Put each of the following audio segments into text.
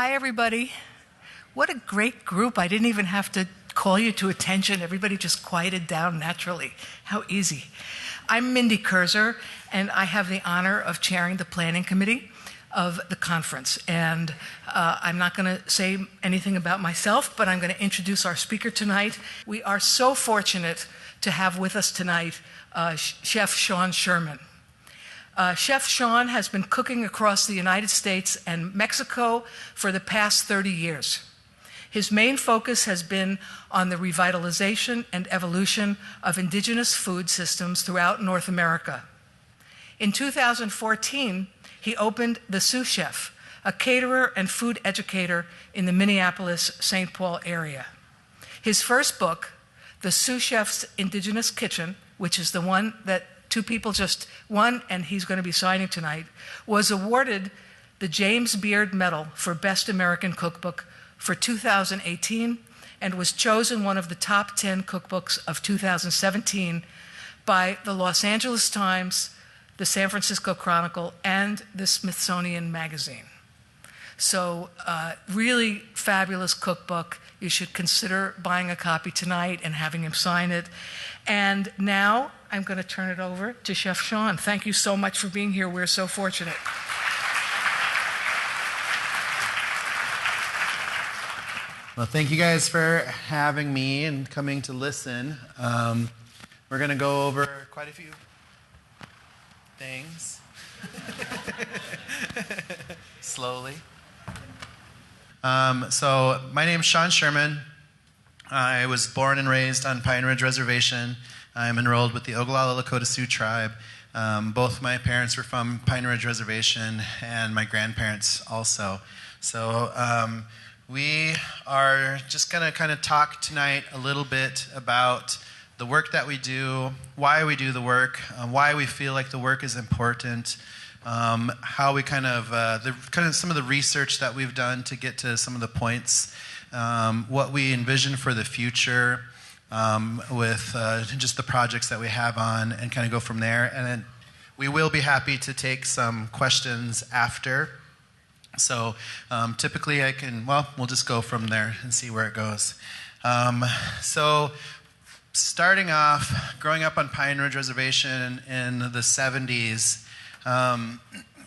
Hi, everybody. What a great group. I didn't even have to call you to attention. Everybody just quieted down naturally. How easy. I'm Mindy Kurzer, and I have the honor of chairing the planning committee of the conference. And I'm not going to say anything about myself, but I'm going to introduce our speaker tonight. We are so fortunate to have with us tonight Chef Sean Sherman. Chef Sean has been cooking across the United States and Mexico for the past 30 years. His main focus has been on the revitalization and evolution of indigenous food systems throughout North America. In 2014, he opened The Sous Chef, a caterer and food educator in the Minneapolis-St. Paul area. His first book, The Sous Chef's Indigenous Kitchen, which is the one that two people just won and he's going to be signing tonight, was awarded the James Beard Medal for Best American Cookbook for 2018 and was chosen one of the top 10 cookbooks of 2017 by the Los Angeles Times, the San Francisco Chronicle, and the Smithsonian Magazine. So really fabulous cookbook. You should consider buying a copy tonight and having him sign it. And now I'm going to turn it over to Chef Sean. Thank you so much for being here. We're so fortunate. Well, thank you guys for having me and coming to listen. We're going to go over quite a few things. Slowly. So my name's Sean Sherman. I was born and raised on Pine Ridge Reservation. I'm enrolled with the Oglala Lakota Sioux tribe. Both my parents were from Pine Ridge Reservation, and my grandparents also. So we are just going to kind of talk tonight a little bit about the work that we do, why we do the work, why we feel like the work is important, how we kind of some of the research that we've done to get to some of the points, what we envision for the future with just the projects that we have on, and kind of go from there. And then we will be happy to take some questions after. So typically we'll just go from there and see where it goes. So starting off, growing up on Pine Ridge Reservation in the 70s, I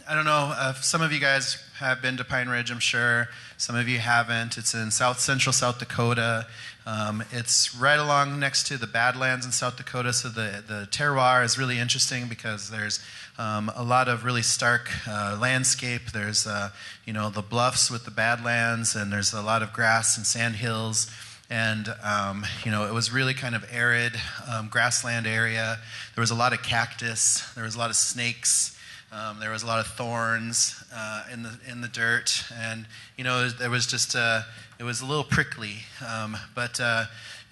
don't know if some of you guys have been to Pine Ridge, I'm sure. Some of you haven't. It's in central South Dakota. It's right along next to the Badlands in South Dakota, so the terroir is really interesting because there's a lot of really stark landscape. There's the bluffs with the Badlands, and there's a lot of grass and sand hills. And, it was really kind of arid grassland area. There was a lot of cactus. There was a lot of snakes. There was a lot of thorns in the dirt. And, there was just, it was a little prickly. But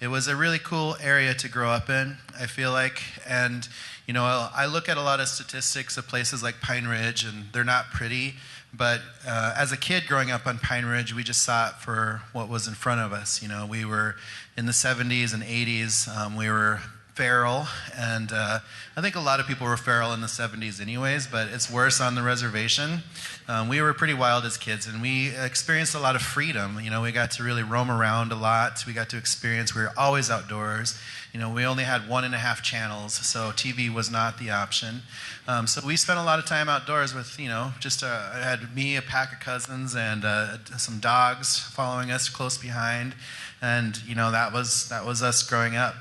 it was a really cool area to grow up in, I feel like. And, I look at a lot of statistics of places like Pine Ridge, and they're not pretty. But as a kid growing up on Pine Ridge, we just saw it for what was in front of us. We were in the 70s and 80s. We were feral, and I think a lot of people were feral in the 70s anyways, but it's worse on the reservation. We were pretty wild as kids, and we experienced a lot of freedom. We got to really roam around a lot. We got to experience, we were always outdoors. We only had 1.5 channels, so TV was not the option. So we spent a lot of time outdoors with, I had me, a pack of cousins, and some dogs following us close behind. And, that was us growing up.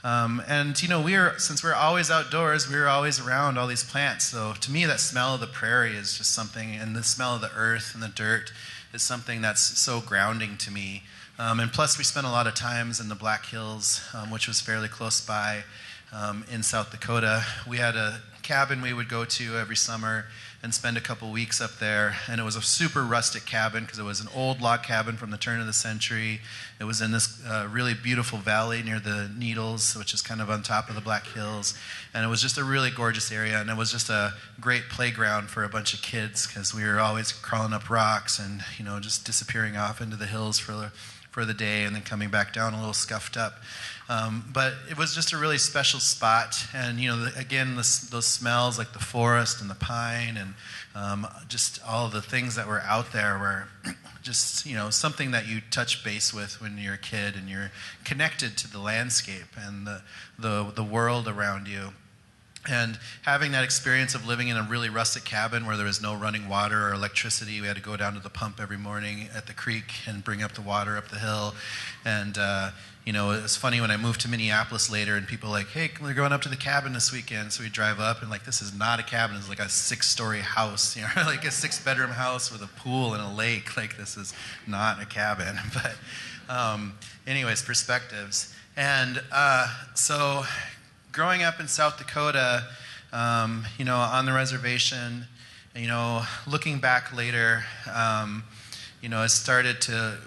Since we're always outdoors, we were always around all these plants. So to me, that smell of the prairie is just something, and the smell of the earth and the dirt is something that's so grounding to me. And plus, we spent a lot of times in the Black Hills, which was fairly close by in South Dakota. We had a cabin we would go to every summer and spend a couple weeks up there. And it was a super rustic cabin because it was an old log cabin from the turn of the century. It was in this really beautiful valley near the Needles, which is kind of on top of the Black Hills. And it was just a really gorgeous area. And it was just a great playground for a bunch of kids because we were always crawling up rocks and, just disappearing off into the hills for for the day and then coming back down a little scuffed up. But it was just a really special spot. And, again, those smells like the forest and the pine and just all the things that were out there were just, something that you touch base with when you're a kid and you're connected to the landscape and the world around you. And having that experience of living in a really rustic cabin where there was no running water or electricity, we had to go down to the pump every morning at the creek and bring up the water up the hill. And, it was funny when I moved to Minneapolis later and people were like, hey, we're going up to the cabin this weekend. So we drive up and this is not a cabin. It's like a 6-story house, like a 6-bedroom house with a pool and a lake. Like this is not a cabin. But anyways, perspectives. And so growing up in South Dakota, on the reservation, looking back later, I started to,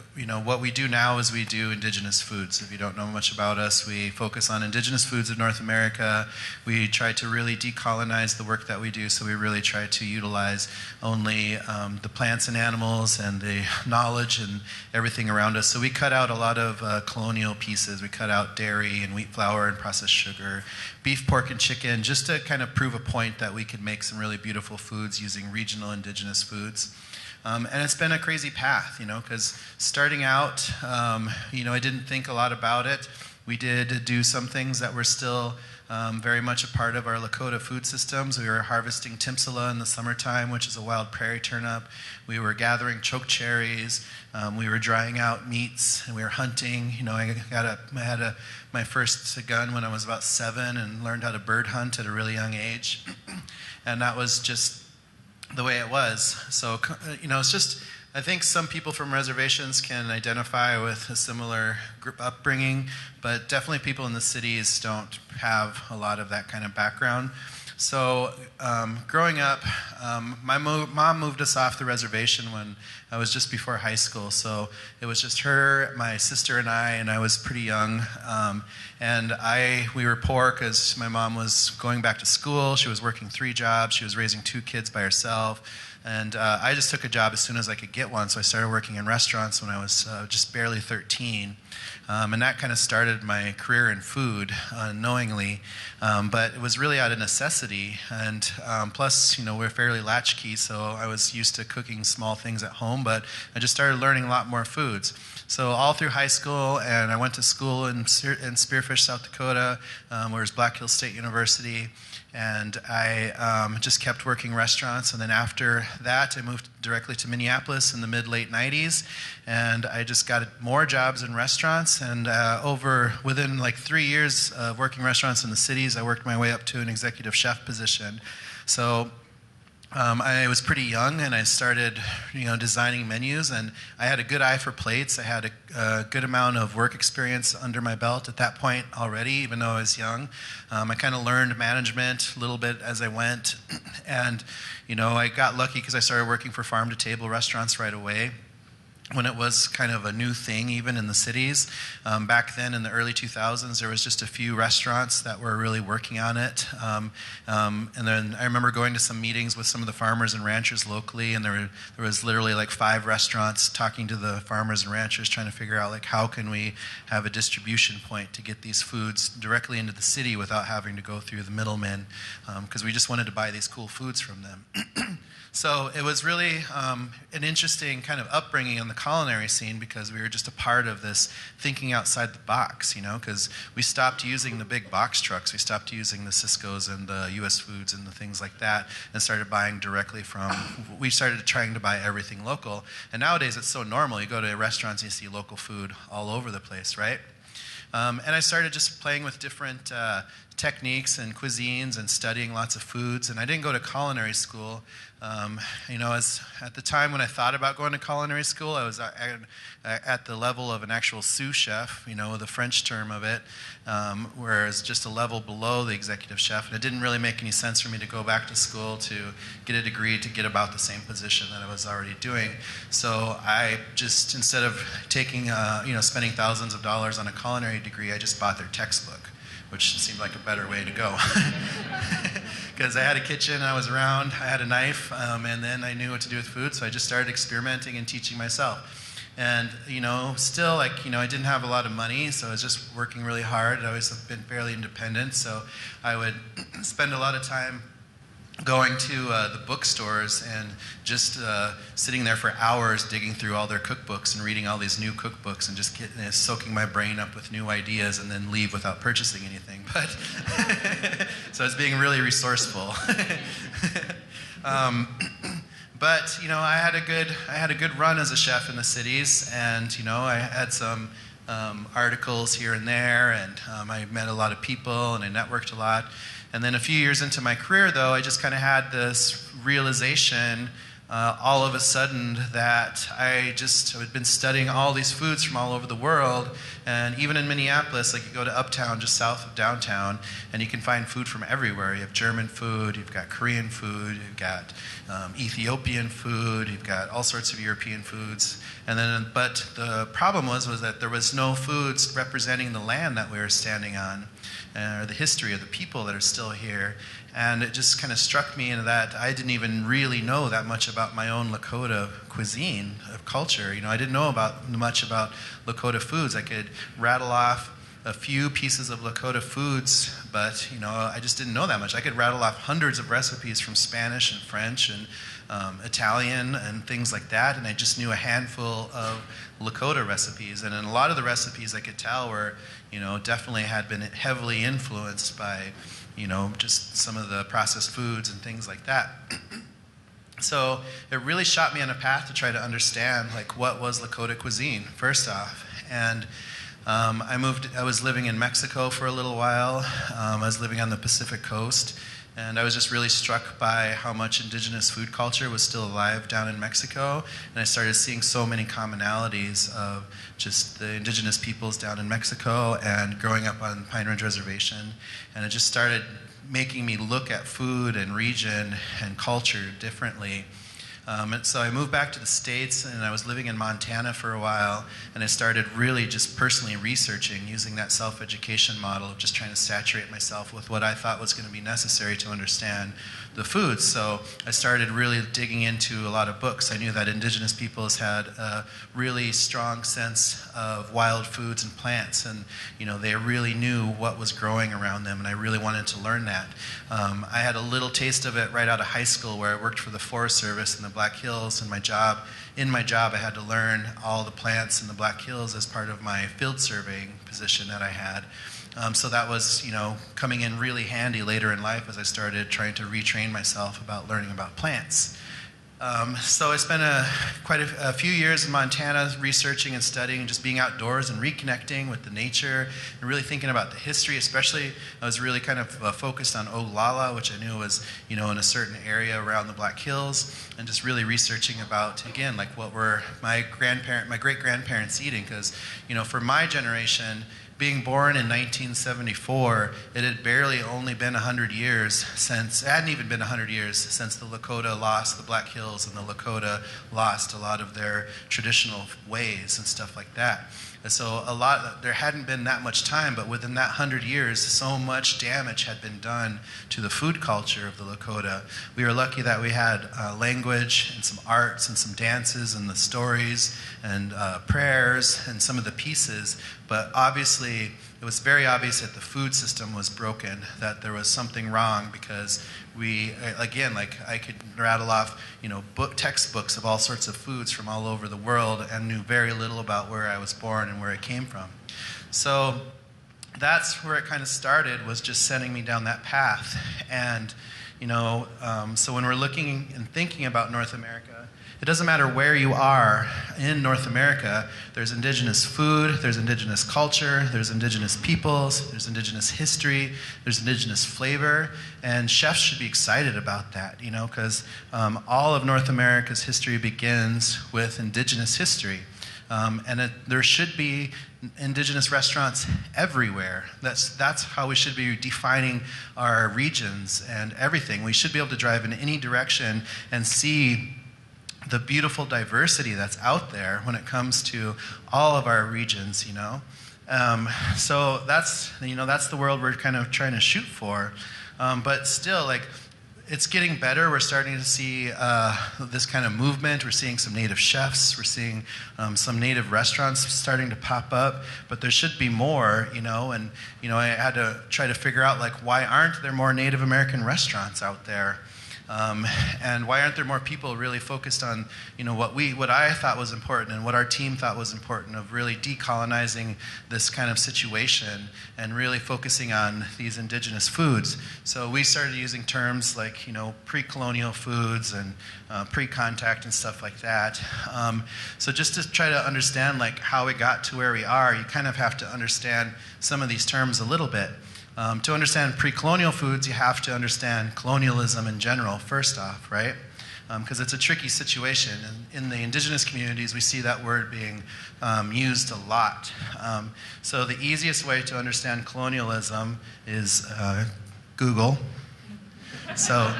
what we do now is we do indigenous foods. If you don't know much about us, we focus on indigenous foods of North America. We try to really decolonize the work that we do, so we really try to utilize only the plants and animals and the knowledge and everything around us. So we cut out a lot of colonial pieces. We cut out dairy and wheat flour and processed sugar, beef, pork, and chicken, just to kind of prove a point that we could make some really beautiful foods using regional indigenous foods. And it's been a crazy path, because starting out, I didn't think a lot about it. We did do some things that were still very much a part of our Lakota food systems. We were harvesting timsala in the summertime, which is a wild prairie turnip. We were gathering choke cherries. We were drying out meats, and we were hunting. I had my first gun when I was about 7 and learned how to bird hunt at a really young age. And that was just the way it was. So, it's just, I think some people from reservations can identify with a similar group upbringing, but definitely people in the cities don't have a lot of that kind of background. So, growing up, my mom moved us off the reservation when I was just before high school. So it was just her, my sister, and I was pretty young. And we were poor because my mom was going back to school. She was working 3 jobs. She was raising 2 kids by herself. And I just took a job as soon as I could get one. So I started working in restaurants when I was just barely 13. And that kind of started my career in food unknowingly. But it was really out of necessity. And plus, we're fairly latchkey, so I was used to cooking small things at home. But I just started learning a lot more foods. So all through high school, and I went to school in Spearfish, South Dakota, where was Black Hills State University. And I just kept working restaurants. And then after that, I moved directly to Minneapolis in the mid-late 90s. And I just got more jobs in restaurants. And within 3 years of working restaurants in the cities, I worked my way up to an executive chef position. So I was pretty young, and I started, designing menus, and I had a good eye for plates. I had a good amount of work experience under my belt at that point already, even though I was young. I kind of learned management a little bit as I went, and, I got lucky because I started working for farm-to-table restaurants right away, when it was kind of a new thing even in the cities. Back then in the early 2000s, there was just a few restaurants that were really working on it. And then I remember going to some meetings with some of the farmers and ranchers locally, and there was literally 5 restaurants talking to the farmers and ranchers, trying to figure out how can we have a distribution point to get these foods directly into the city without having to go through the middlemen, because we just wanted to buy these cool foods from them. So it was really an interesting kind of upbringing in the culinary scene, because we were just a part of this thinking outside the box, because we stopped using the big box trucks. We stopped using the Sysco's and the U.S. Foods and the things like that, and started buying directly we started trying to buy everything local. And nowadays it's so normal. You go to restaurants and you see local food all over the place, right? And I started just playing with different techniques and cuisines and studying lots of foods. And I didn't go to culinary school. As at the time when I thought about going to culinary school, I was at the level of an actual sous chef, the French term of it, whereas just a level below the executive chef. And it didn't really make any sense for me to go back to school to get a degree to get about the same position that I was already doing. So I just, instead of taking, spending thousands of dollars on a culinary degree, I just bought their textbook, which seemed like a better way to go. Because I had a kitchen, I was around, I had a knife, and then I knew what to do with food, so I just started experimenting and teaching myself. And, still, I didn't have a lot of money, so I was just working really hard. I'd always been fairly independent, so I would spend a lot of time going to the bookstores and just sitting there for hours digging through all their cookbooks and reading all these new cookbooks and just soaking my brain up with new ideas and then leave without purchasing anything. But so I was being really resourceful. But I had a good run as a chef in the cities, and I had some articles here and there, and I met a lot of people and I networked a lot. And then a few years into my career, though, I just kind of had this realization all of a sudden that I had been studying all these foods from all over the world. And even in Minneapolis, like you go to Uptown, just south of downtown, and you can find food from everywhere. You have German food, you've got Korean food, you've got Ethiopian food, you've got all sorts of European foods. But the problem was that there was no foods representing the land that we were standing on, or the history of the people that are still here. And it just kind of struck me that I didn't even really know that much about my own Lakota cuisine of culture. I didn't know much about Lakota foods. I could rattle off a few pieces of Lakota foods, but I just didn't know that much. I could rattle off hundreds of recipes from Spanish and French and Italian and things like that, and I just knew a handful of Lakota recipes. And in a lot of the recipes I could tell were, definitely had been heavily influenced by, just some of the processed foods and things like that. So it really shot me on a path to try to understand, what was Lakota cuisine, first off. And I was living in Mexico for a little while. I was living on the Pacific coast, and I was just really struck by how much indigenous food culture was still alive down in Mexico. And I started seeing so many commonalities of just the indigenous peoples down in Mexico and growing up on Pine Ridge Reservation. And it just started making me look at food and region and culture differently. And so I moved back to the States, and I was living in Montana for a while, and I started really just personally researching, using that self-education model of just trying to saturate myself with what I thought was going to be necessary to understand the foods. So I started really digging into a lot of books. I knew that indigenous peoples had a really strong sense of wild foods and plants, and they really knew what was growing around them, and I really wanted to learn that. I had a little taste of it right out of high school, where I worked for the Forest Service in the Black Hills, and in my job I had to learn all the plants in the Black Hills as part of my field surveying position that I had. So that was, coming in really handy later in life as I started trying to retrain myself about learning about plants. So I spent quite a few years in Montana researching and studying and just being outdoors and reconnecting with the nature and really thinking about the history. Especially, I was really kind of focused on Oglala, which I knew was, in a certain area around the Black Hills, and just really researching about, again, what were my great-grandparents eating. Because, for my generation, being born in 1974, it had barely only been 100 years since, it hadn't even been 100 years since the Lakota lost the Black Hills and the Lakota lost a lot of their traditional ways and stuff like that. And so there hadn't been that much time, but within that 100 years, so much damage had been done to the food culture of the Lakota. We were lucky that we had language and some arts and some dances and the stories and prayers and some of the pieces, but obviously it was very obvious that the food system was broken, that there was something wrong, because I could rattle off, textbooks of all sorts of foods from all over the world and knew very little about where I was born and where I came from. So that's where it kind of started, was just sending me down that path. And, so when we're looking and thinking about North America, it doesn't matter where you are in North America, there's indigenous food, there's indigenous culture, there's indigenous peoples, there's indigenous history, there's indigenous flavor, and chefs should be excited about that, because all of North America's history begins with indigenous history. There should be indigenous restaurants everywhere. That's how we should be defining our regions and everything. We should be able to drive in any direction and see the beautiful diversity that's out there when it comes to all of our regions, So that's the world we're kind of trying to shoot for. But still, it's getting better. We're starting to see this kind of movement. We're seeing some native chefs. We're seeing some native restaurants starting to pop up. But there should be more, you know. And I had to try to figure out, like, why aren't there more Native American restaurants out there? And why aren't there more people really focused on, what I thought was important and what our team thought was important of really decolonizing this kind of situation and really focusing on these indigenous foods. So we started using terms like, pre-colonial foods and pre-contact and stuff like that. So just to try to understand like how we got to where we are, you kind of have to understand some of these terms a little bit. To understand pre-colonial foods, you have to understand colonialism in general, first off, right? Because it's a tricky situation. And in the indigenous communities, we see that word being used a lot. So the easiest way to understand colonialism is Google. So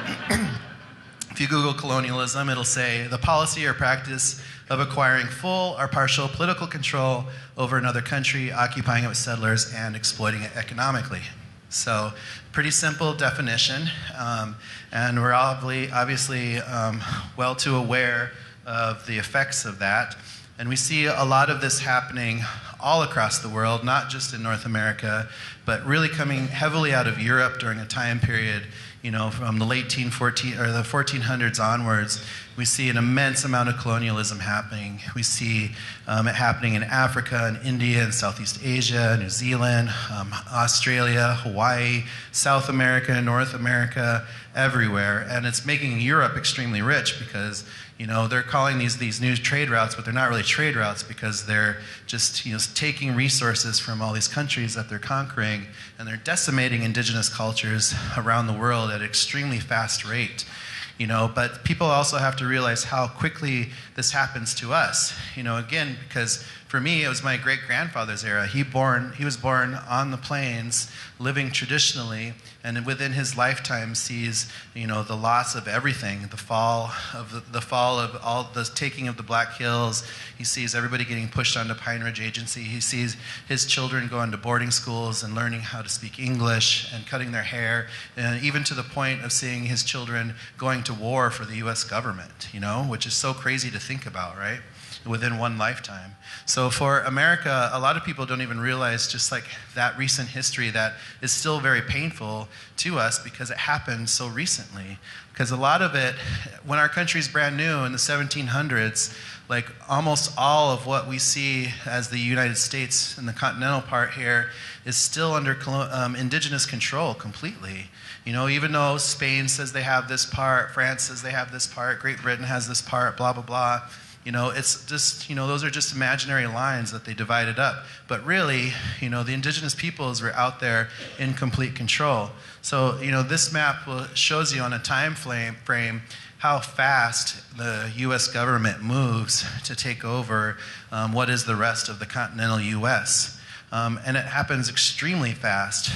if you Google colonialism, it'll say the policy or practice of acquiring full or partial political control over another country, occupying it with settlers, and exploiting it economically. So, pretty simple definition, and we're obviously well too aware of the effects of that. And we see a lot of this happening all across the world, not just in North America, but really coming heavily out of Europe during a time period, from the late 1400s onwards. We see an immense amount of colonialism happening. We see it happening in Africa and India and Southeast Asia, New Zealand, Australia, Hawaii, South America, North America, everywhere. And it's making Europe extremely rich because they're calling these new trade routes, but they're not really trade routes because they're just taking resources from all these countries that they're conquering, and they're decimating indigenous cultures around the world at an extremely fast rate. But people also have to realize how quickly this happens to us. Again, because for me, it was my great-grandfather's era. He was born on the plains, living traditionally, and within his lifetime sees, the loss of everything, the fall of all the taking of the Black Hills. He sees everybody getting pushed onto Pine Ridge Agency. He sees his children going to boarding schools and learning how to speak English and cutting their hair, and even to the point of seeing his children going to war for the U.S. government, which is so crazy to think about, right? Within one lifetime. So for America, a lot of people don't even realize just like that recent history that is still very painful to us because it happened so recently. Because a lot of it, when our country's brand new in the 1700s, like almost all of what we see as the United States and the continental part here is still under indigenous control completely. Even though Spain says they have this part, France says they have this part, Great Britain has this part, blah, blah, blah. It's just, those are just imaginary lines that they divided up. But really, the indigenous peoples were out there in complete control. So, this map shows you on a time frame how fast the U.S. government moves to take over what is the rest of the continental U.S. And it happens extremely fast,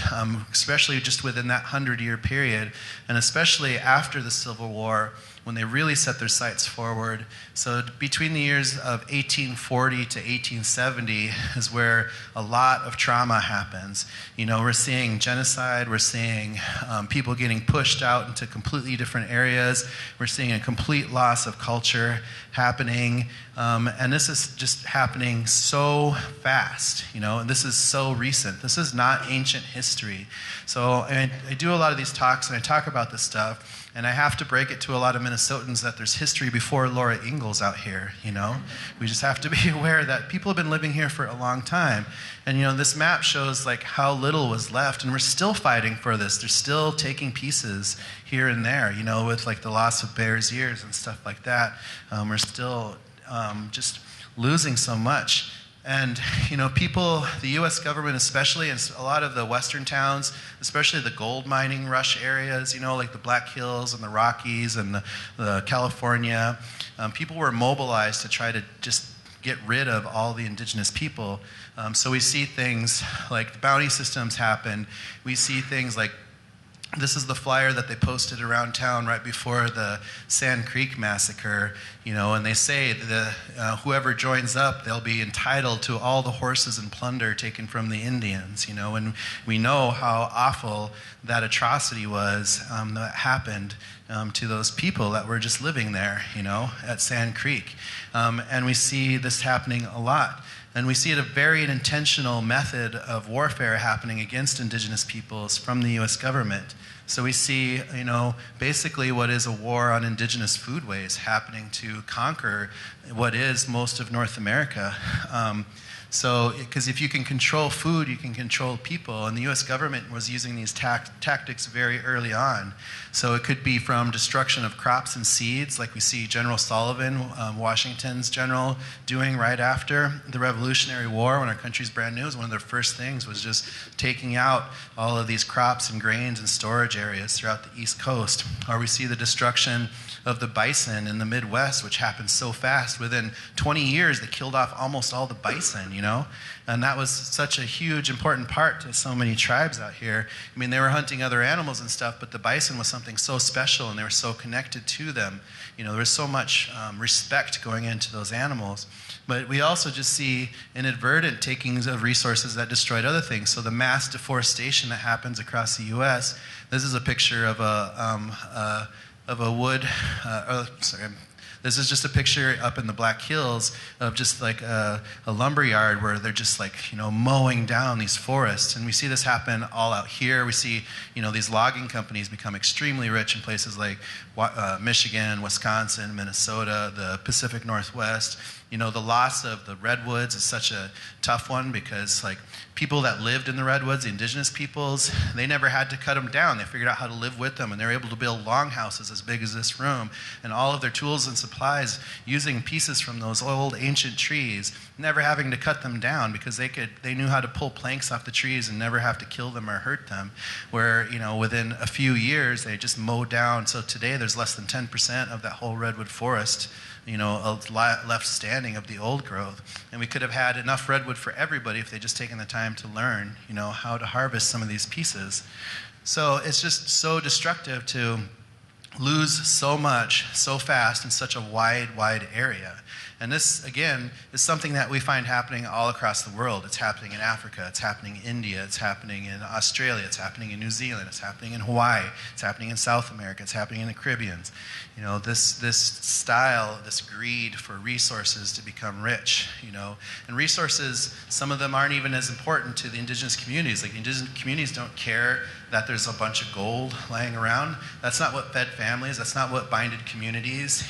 especially just within that 100-year period, and especially after the Civil War, when they really set their sights forward. So between the years of 1840 to 1870 is where a lot of trauma happens. We're seeing genocide, we're seeing people getting pushed out into completely different areas, we're seeing a complete loss of culture happening, and this is just happening so fast, and this is so recent. This is not ancient history. So I do a lot of these talks and I talk about this stuff, and I have to break it to a lot of Minnesotans that there's history before Laura Ingalls out here, We just have to be aware that people have been living here for a long time. And, this map shows like how little was left, and we're still fighting for this. They're still taking pieces here and there, with like the loss of Bears Ears and stuff like that. We're still just losing so much. And, people, the U.S. government especially, and a lot of the western towns, especially the gold mining rush areas, like the Black Hills and the Rockies and the California, people were mobilized to try to just get rid of all the indigenous people. So we see things like the bounty systems happen. We see things like This is the flyer that they posted around town right before the Sand Creek massacre, and they say that whoever joins up, they'll be entitled to all the horses and plunder taken from the Indians, and we know how awful that atrocity was that happened to those people that were just living there, at Sand Creek. And we see this happening a lot. And we see it a very intentional method of warfare happening against Indigenous peoples from the U.S. government. So we see, basically what is a war on Indigenous foodways happening to conquer what is most of North America. Because if you can control food, you can control people. And the U.S. government was using these tactics very early on. So it could be from destruction of crops and seeds, like we see General Sullivan, Washington's general, doing right after the Revolutionary War when our country's brand new. One of their first things was just taking out all of these crops and grains and storage areas throughout the East Coast. Or we see the destruction of the bison in the Midwest, which happened so fast. Within 20 years, they killed off almost all the bison, And that was such a huge, important part to so many tribes out here. I mean, they were hunting other animals and stuff, but the bison was something so special, and they were so connected to them. There was so much respect going into those animals. But we also just see inadvertent takings of resources that destroyed other things. So the mass deforestation that happens across the U.S., this is a picture of a wood, this is just a picture up in the Black Hills of just like a lumber yard where they're just like, mowing down these forests. And we see this happen all out here. We see, these logging companies become extremely rich in places like Michigan, Wisconsin, Minnesota, the Pacific Northwest. The loss of the redwoods is such a tough one because people that lived in the redwoods, the indigenous peoples, they never had to cut them down. They figured out how to live with them, and they were able to build longhouses as big as this room, and all of their tools and supplies using pieces from those old ancient trees, never having to cut them down because they knew how to pull planks off the trees and never have to kill them or hurt them. Where, within a few years, they just mowed down. So today there's less than 10% of that whole redwood forest left standing of the old growth. And we could have had enough redwood for everybody if they'd just taken the time to learn, how to harvest some of these pieces. So it's just so destructive to lose so much so fast in such a wide area. And this, again, is something that we find happening all across the world. It's happening in Africa, it's happening in India, it's happening in Australia, it's happening in New Zealand, it's happening in Hawaii, it's happening in South America, it's happening in the Caribbean. This style, this greed for resources to become rich, And resources, some of them aren't even as important to the indigenous communities. Like, the indigenous communities don't care that there's a bunch of gold lying around. That's not what fed families, that's not what binded communities,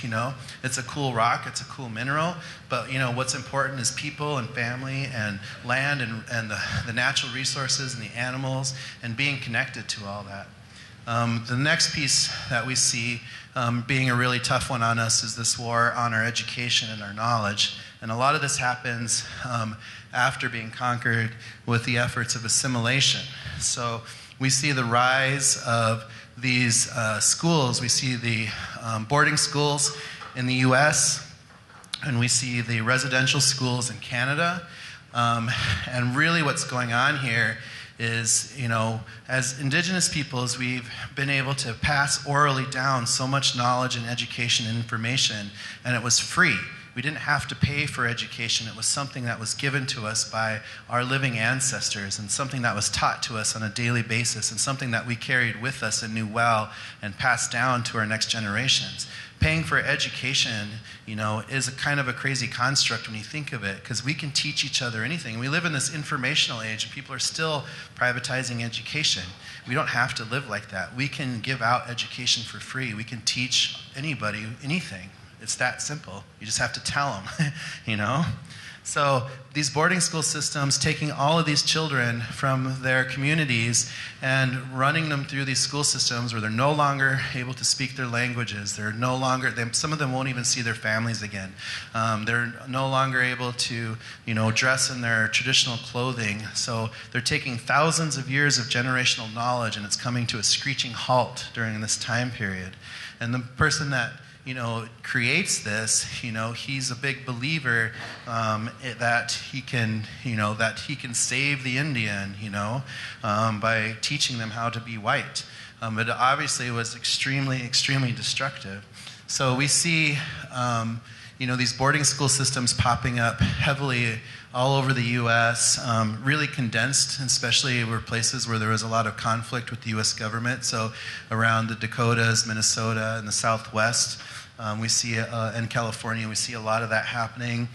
It's a cool rock, it's a cool mineral, but what's important is people and family and land and the natural resources and the animals and being connected to all that. The next piece that we see being a really tough one on us is this war on our education and our knowledge. And a lot of this happens after being conquered with the efforts of assimilation. So we see the rise of these schools. We see the boarding schools in the U.S., and we see the residential schools in Canada. And really what's going on here is, as indigenous peoples, we've been able to pass orally down so much knowledge and education and information, and it was free. We didn't have to pay for education. It was something that was given to us by our living ancestors, and something that was taught to us on a daily basis, and something that we carried with us and knew well and passed down to our next generations. Paying for education, is a kind of a crazy construct when you think of it, because we can teach each other anything. We live in this informational age, and people are still privatizing education. We don't have to live like that. We can give out education for free. We can teach anybody anything. It's that simple. You just have to tell them, So these boarding school systems, taking all of these children from their communities and running them through these school systems where they're no longer able to speak their languages. Some of them won't even see their families again. They're no longer able to, dress in their traditional clothing. So they're taking thousands of years of generational knowledge, and it's coming to a screeching halt during this time period. And the person that creates this, he's a big believer that he can, that he can save the Indian, by teaching them how to be white. But obviously it was extremely, extremely destructive. So we see, these boarding school systems popping up heavily all over the U.S., really condensed, especially were places where there was a lot of conflict with the U.S. government. So around the Dakotas, Minnesota, and the Southwest, we see, in California, we see a lot of that happening.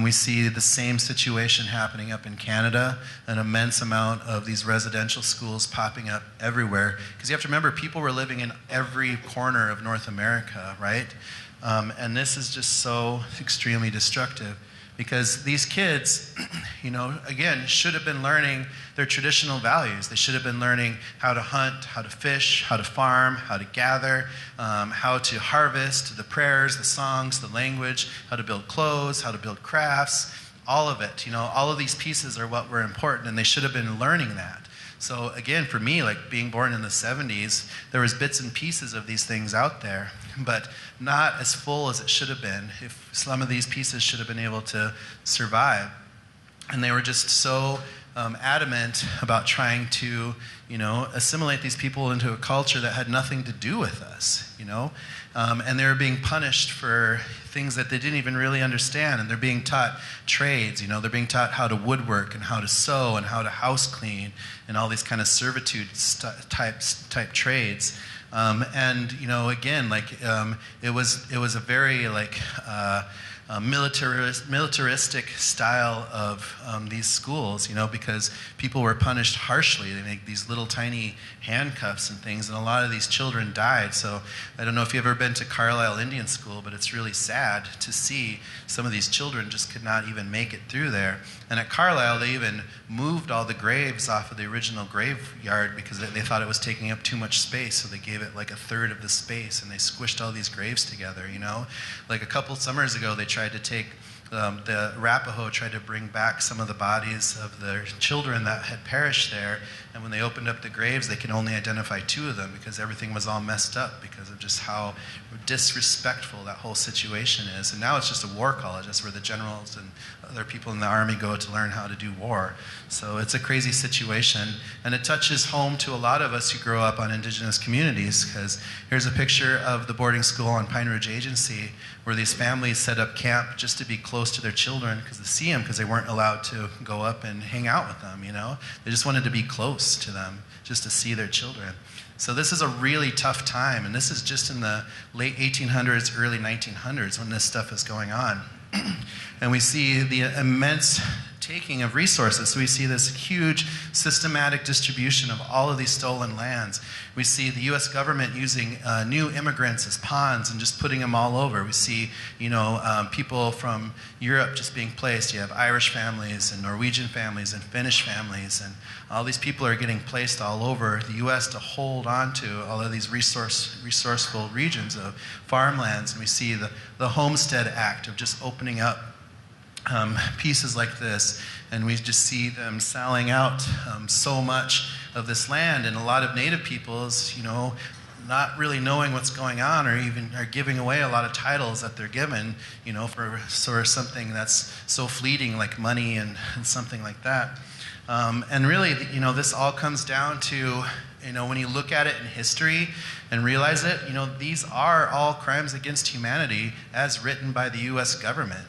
We see the same situation happening up in Canada, an immense amount of these residential schools popping up everywhere. Because you have to remember, people were living in every corner of North America, right? And this is just so extremely destructive. Because these kids, again, should have been learning their traditional values. They should have been learning how to hunt, how to fish, how to farm, how to gather, how to harvest, the prayers, the songs, the language, how to build clothes, how to build crafts, all of it. All of these pieces are what were important, and they should have been learning that. So again, for me, like being born in the 70s, there was bits and pieces of these things out there, but not as full as it should have been. If some of these pieces should have been able to survive. And they were just so adamant about trying to, assimilate these people into a culture that had nothing to do with us, and they were being punished for things that they didn't even really understand, and they're being taught trades, they're being taught how to woodwork and how to sew and how to house clean and all these kind of servitude type trades. And again, it was a very militaristic style of these schools, because people were punished harshly. They make these little tiny handcuffs and things, and a lot of these children died. So I don't know if you've ever been to Carlisle Indian School, but it's really sad to see some of these children just could not even make it through there. And at Carlisle, they even moved all the graves off of the original graveyard because they thought it was taking up too much space, so they gave it like a third of the space, and they squished all these graves together, Like a couple summers ago, they tried to take, the Arapaho tried to bring back some of the bodies of their children that had perished there, and when they opened up the graves, they could only identify 2 of them because everything was all messed up because of just how disrespectful that whole situation is. And now it's just a war college. That's where the generals and other people in the army go to learn how to do war. So it's a crazy situation, and it touches home to a lot of us who grow up on Indigenous communities, because here's a picture of the boarding school on Pine Ridge Agency where these families set up camp just to be close to their children because to see them, because they weren't allowed to go up and hang out with them, They just wanted to be close to them, just to see their children. So this is a really tough time, and this is just in the late 1800s, early 1900s when this stuff is going on. And we see the immense taking of resources. So we see this huge systematic distribution of all of these stolen lands. We see the U.S. government using new immigrants as pawns and just putting them all over. We see, people from Europe just being placed. You have Irish families and Norwegian families and Finnish families, and all these people are getting placed all over the U.S. to hold on to all of these resourceful regions of farmlands. And we see the Homestead Act of just opening up pieces like this, and we just see them selling out so much of this land, and a lot of Native peoples, not really knowing what's going on, or even are giving away a lot of titles that they're given, for sort of something that's so fleeting like money and something like that. And really, this all comes down to, when you look at it in history and realize it, these are all crimes against humanity as written by the U.S. government.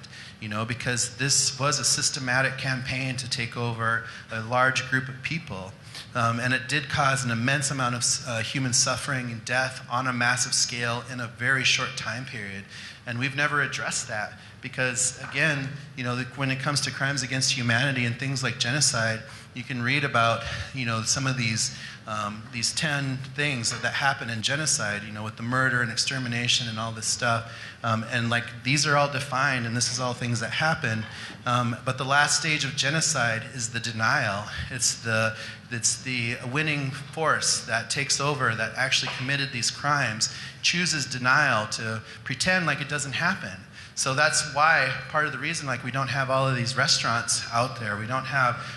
Because this was a systematic campaign to take over a large group of people. And it did cause an immense amount of human suffering and death on a massive scale in a very short time period. And we've never addressed that because, again, when it comes to crimes against humanity and things like genocide, you can read about, some of these 10 things that happen in genocide, with the murder and extermination and all this stuff. And these are all defined, and this is all things that happen. But the last stage of genocide is the denial. It's the winning force that takes over, that actually committed these crimes, chooses denial to pretend like it doesn't happen. So that's why, part of the reason, like, we don't have all of these restaurants out there.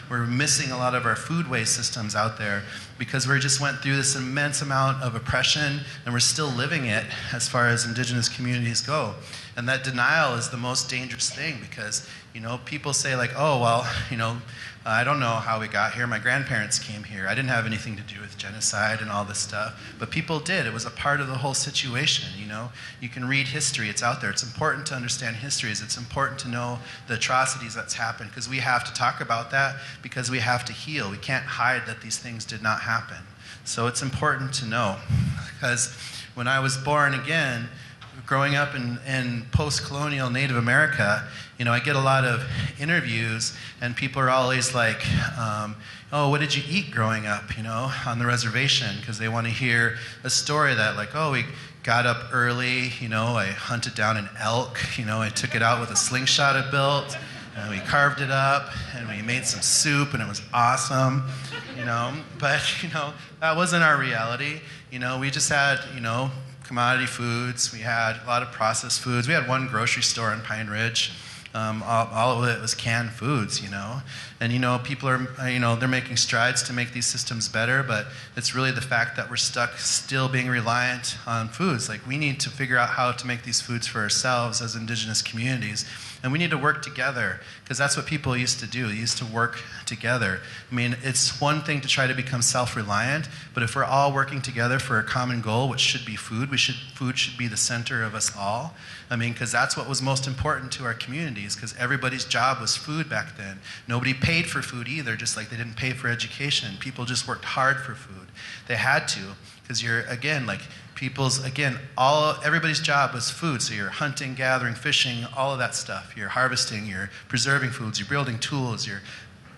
We're missing a lot of our foodway systems out there because we just went through this immense amount of oppression, and we're still living it as far as indigenous communities go. And that denial is the most dangerous thing because, people say like, oh, well, I don't know how we got here. My grandparents came here. I didn't have anything to do with genocide and all this stuff. But people did. It was a part of the whole situation, You can read history. It's out there. It's important to understand histories. It's important to know the atrocities that's happened because we have to talk about that because we have to heal. We can't hide that these things did not happen. So it's important to know because when I was born again, growing up in post-colonial Native America, I get a lot of interviews, and people are always like, oh, what did you eat growing up, on the reservation? Because they want to hear a story that, like, oh, we got up early, I hunted down an elk, I took it out with a slingshot I built, and we carved it up, and we made some soup, and it was awesome, But, that wasn't our reality. We just had, commodity foods. We had a lot of processed foods. We had one grocery store in Pine Ridge. All of it was canned foods, And, people are, they're making strides to make these systems better, but it's really the fact that we're stuck still being reliant on foods. Like, we need to figure out how to make these foods for ourselves as indigenous communities. And we need to work together, because that's what people used to do. They used to work together. I mean, it's one thing to try to become self-reliant, but if we're all working together for a common goal, which should be food, food should be the center of us all. I mean, because that's what was most important to our communities, because everybody's job was food back then. Nobody paid for food either, just like they didn't pay for education. People just worked hard for food. They had to, because everybody's job was food. So you're hunting, gathering, fishing, all of that stuff. You're harvesting, you're preserving foods, you're building tools, you're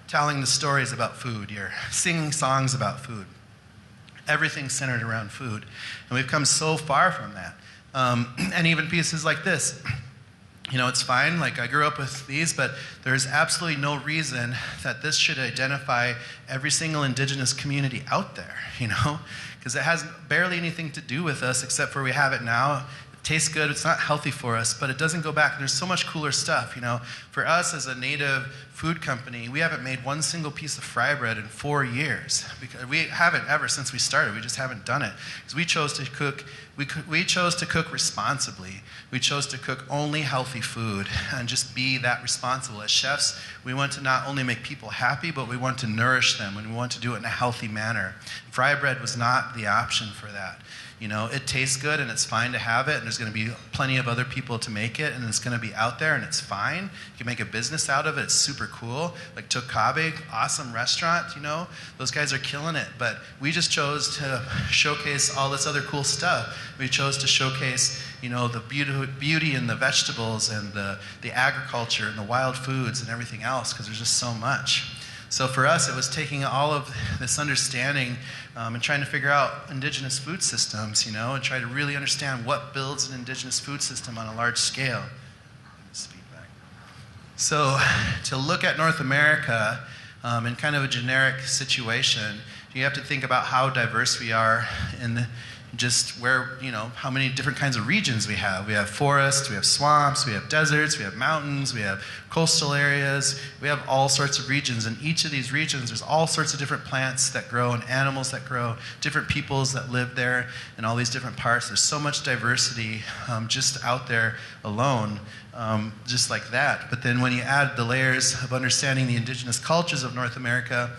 telling the stories about food, you're singing songs about food. Everything's centered around food. And we've come so far from that. And even pieces like this. It's fine, like I grew up with these, but there's absolutely no reason that this should identify every single indigenous community out there, because it has barely anything to do with us except for we have it now. It tastes good, it's not healthy for us, but it doesn't go back. There's so much cooler stuff, For us as a native food company, we haven't made one single piece of fry bread in 4 years. Because we haven't ever since we started. We just haven't done it. Because we chose to cook. We chose to cook responsibly. We chose to cook only healthy food and just be that responsible. As chefs, we want to not only make people happy, but we want to nourish them, and we want to do it in a healthy manner. Fry bread was not the option for that. It tastes good and it's fine to have it, and there's going to be plenty of other people to make it, and it's going to be out there and it's fine. You can make a business out of it. It's super cool. Like Tokabe, awesome restaurant, Those guys are killing it. But we just chose to showcase all this other cool stuff. We chose to showcase, the beauty in the vegetables and the agriculture and the wild foods and everything else, because there's just so much. So for us, it was taking all of this understanding and trying to figure out indigenous food systems, and try to really understand what builds an indigenous food system on a large scale. So to look at North America in kind of a generic situation, you have to think about how diverse we are in just where, how many different kinds of regions we have. We have forests, we have swamps, we have deserts, we have mountains, we have coastal areas. We have all sorts of regions. In each of these regions, there's all sorts of different plants that grow and animals that grow, different peoples that live there in all these different parts. There's so much diversity just out there alone, just like that. But then when you add the layers of understanding the indigenous cultures of North America,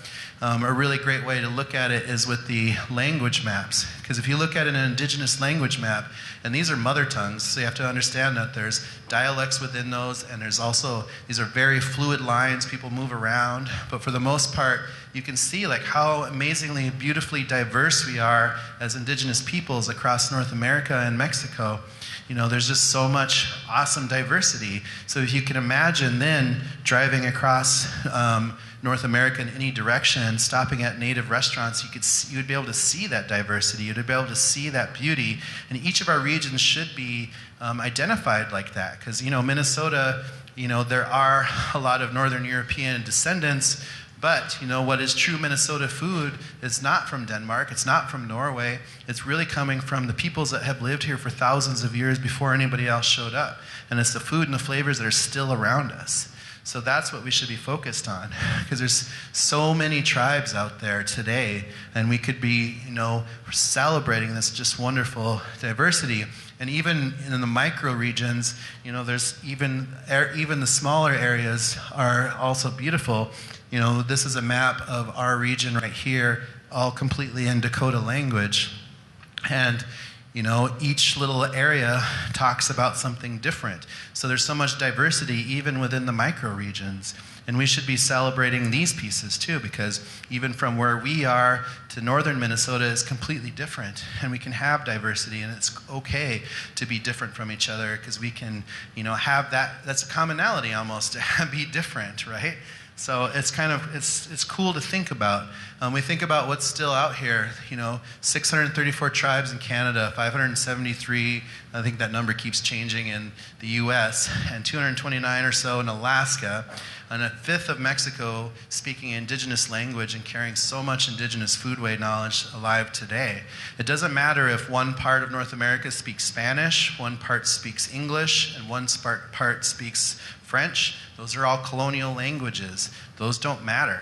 a really great way to look at it is with the language maps. Because if you look at an indigenous language map, and these are mother tongues, so you have to understand that there's dialects within those, and there's also, these are very fluid lines, people move around, but for the most part, you can see like how amazingly, beautifully diverse we are as indigenous peoples across North America and Mexico. There's just so much awesome diversity. So if you can imagine then driving across North America in any direction, stopping at native restaurants, you would be able to see that diversity. You'd be able to see that beauty. And each of our regions should be identified like that. Because, Minnesota, there are a lot of Northern European descendants, But, what is true Minnesota food is not from Denmark, it's not from Norway, it's really coming from the peoples that have lived here for thousands of years before anybody else showed up. And it's the food and the flavors that are still around us. So that's what we should be focused on, because there's so many tribes out there today, and we could be, celebrating this just wonderful diversity. And even in the micro regions, there's even the smaller areas are also beautiful. This is a map of our region right here, all completely in Dakota language. And each little area talks about something different. So there's so much diversity even within the micro-regions. And we should be celebrating these pieces too, because even from where we are to northern Minnesota is completely different. And we can have diversity, and it's okay to be different from each other, because we can, have that's a commonality almost, to be different, right? So it's it's cool to think about. We think about what's still out here, 634 tribes in Canada, 573, I think that number keeps changing, in the US, and 229 or so in Alaska, and a fifth of Mexico speaking Indigenous language and carrying so much Indigenous foodway knowledge alive today. It doesn't matter if one part of North America speaks Spanish, one part speaks English, and one part speaks French. Those are all colonial languages. Those don't matter,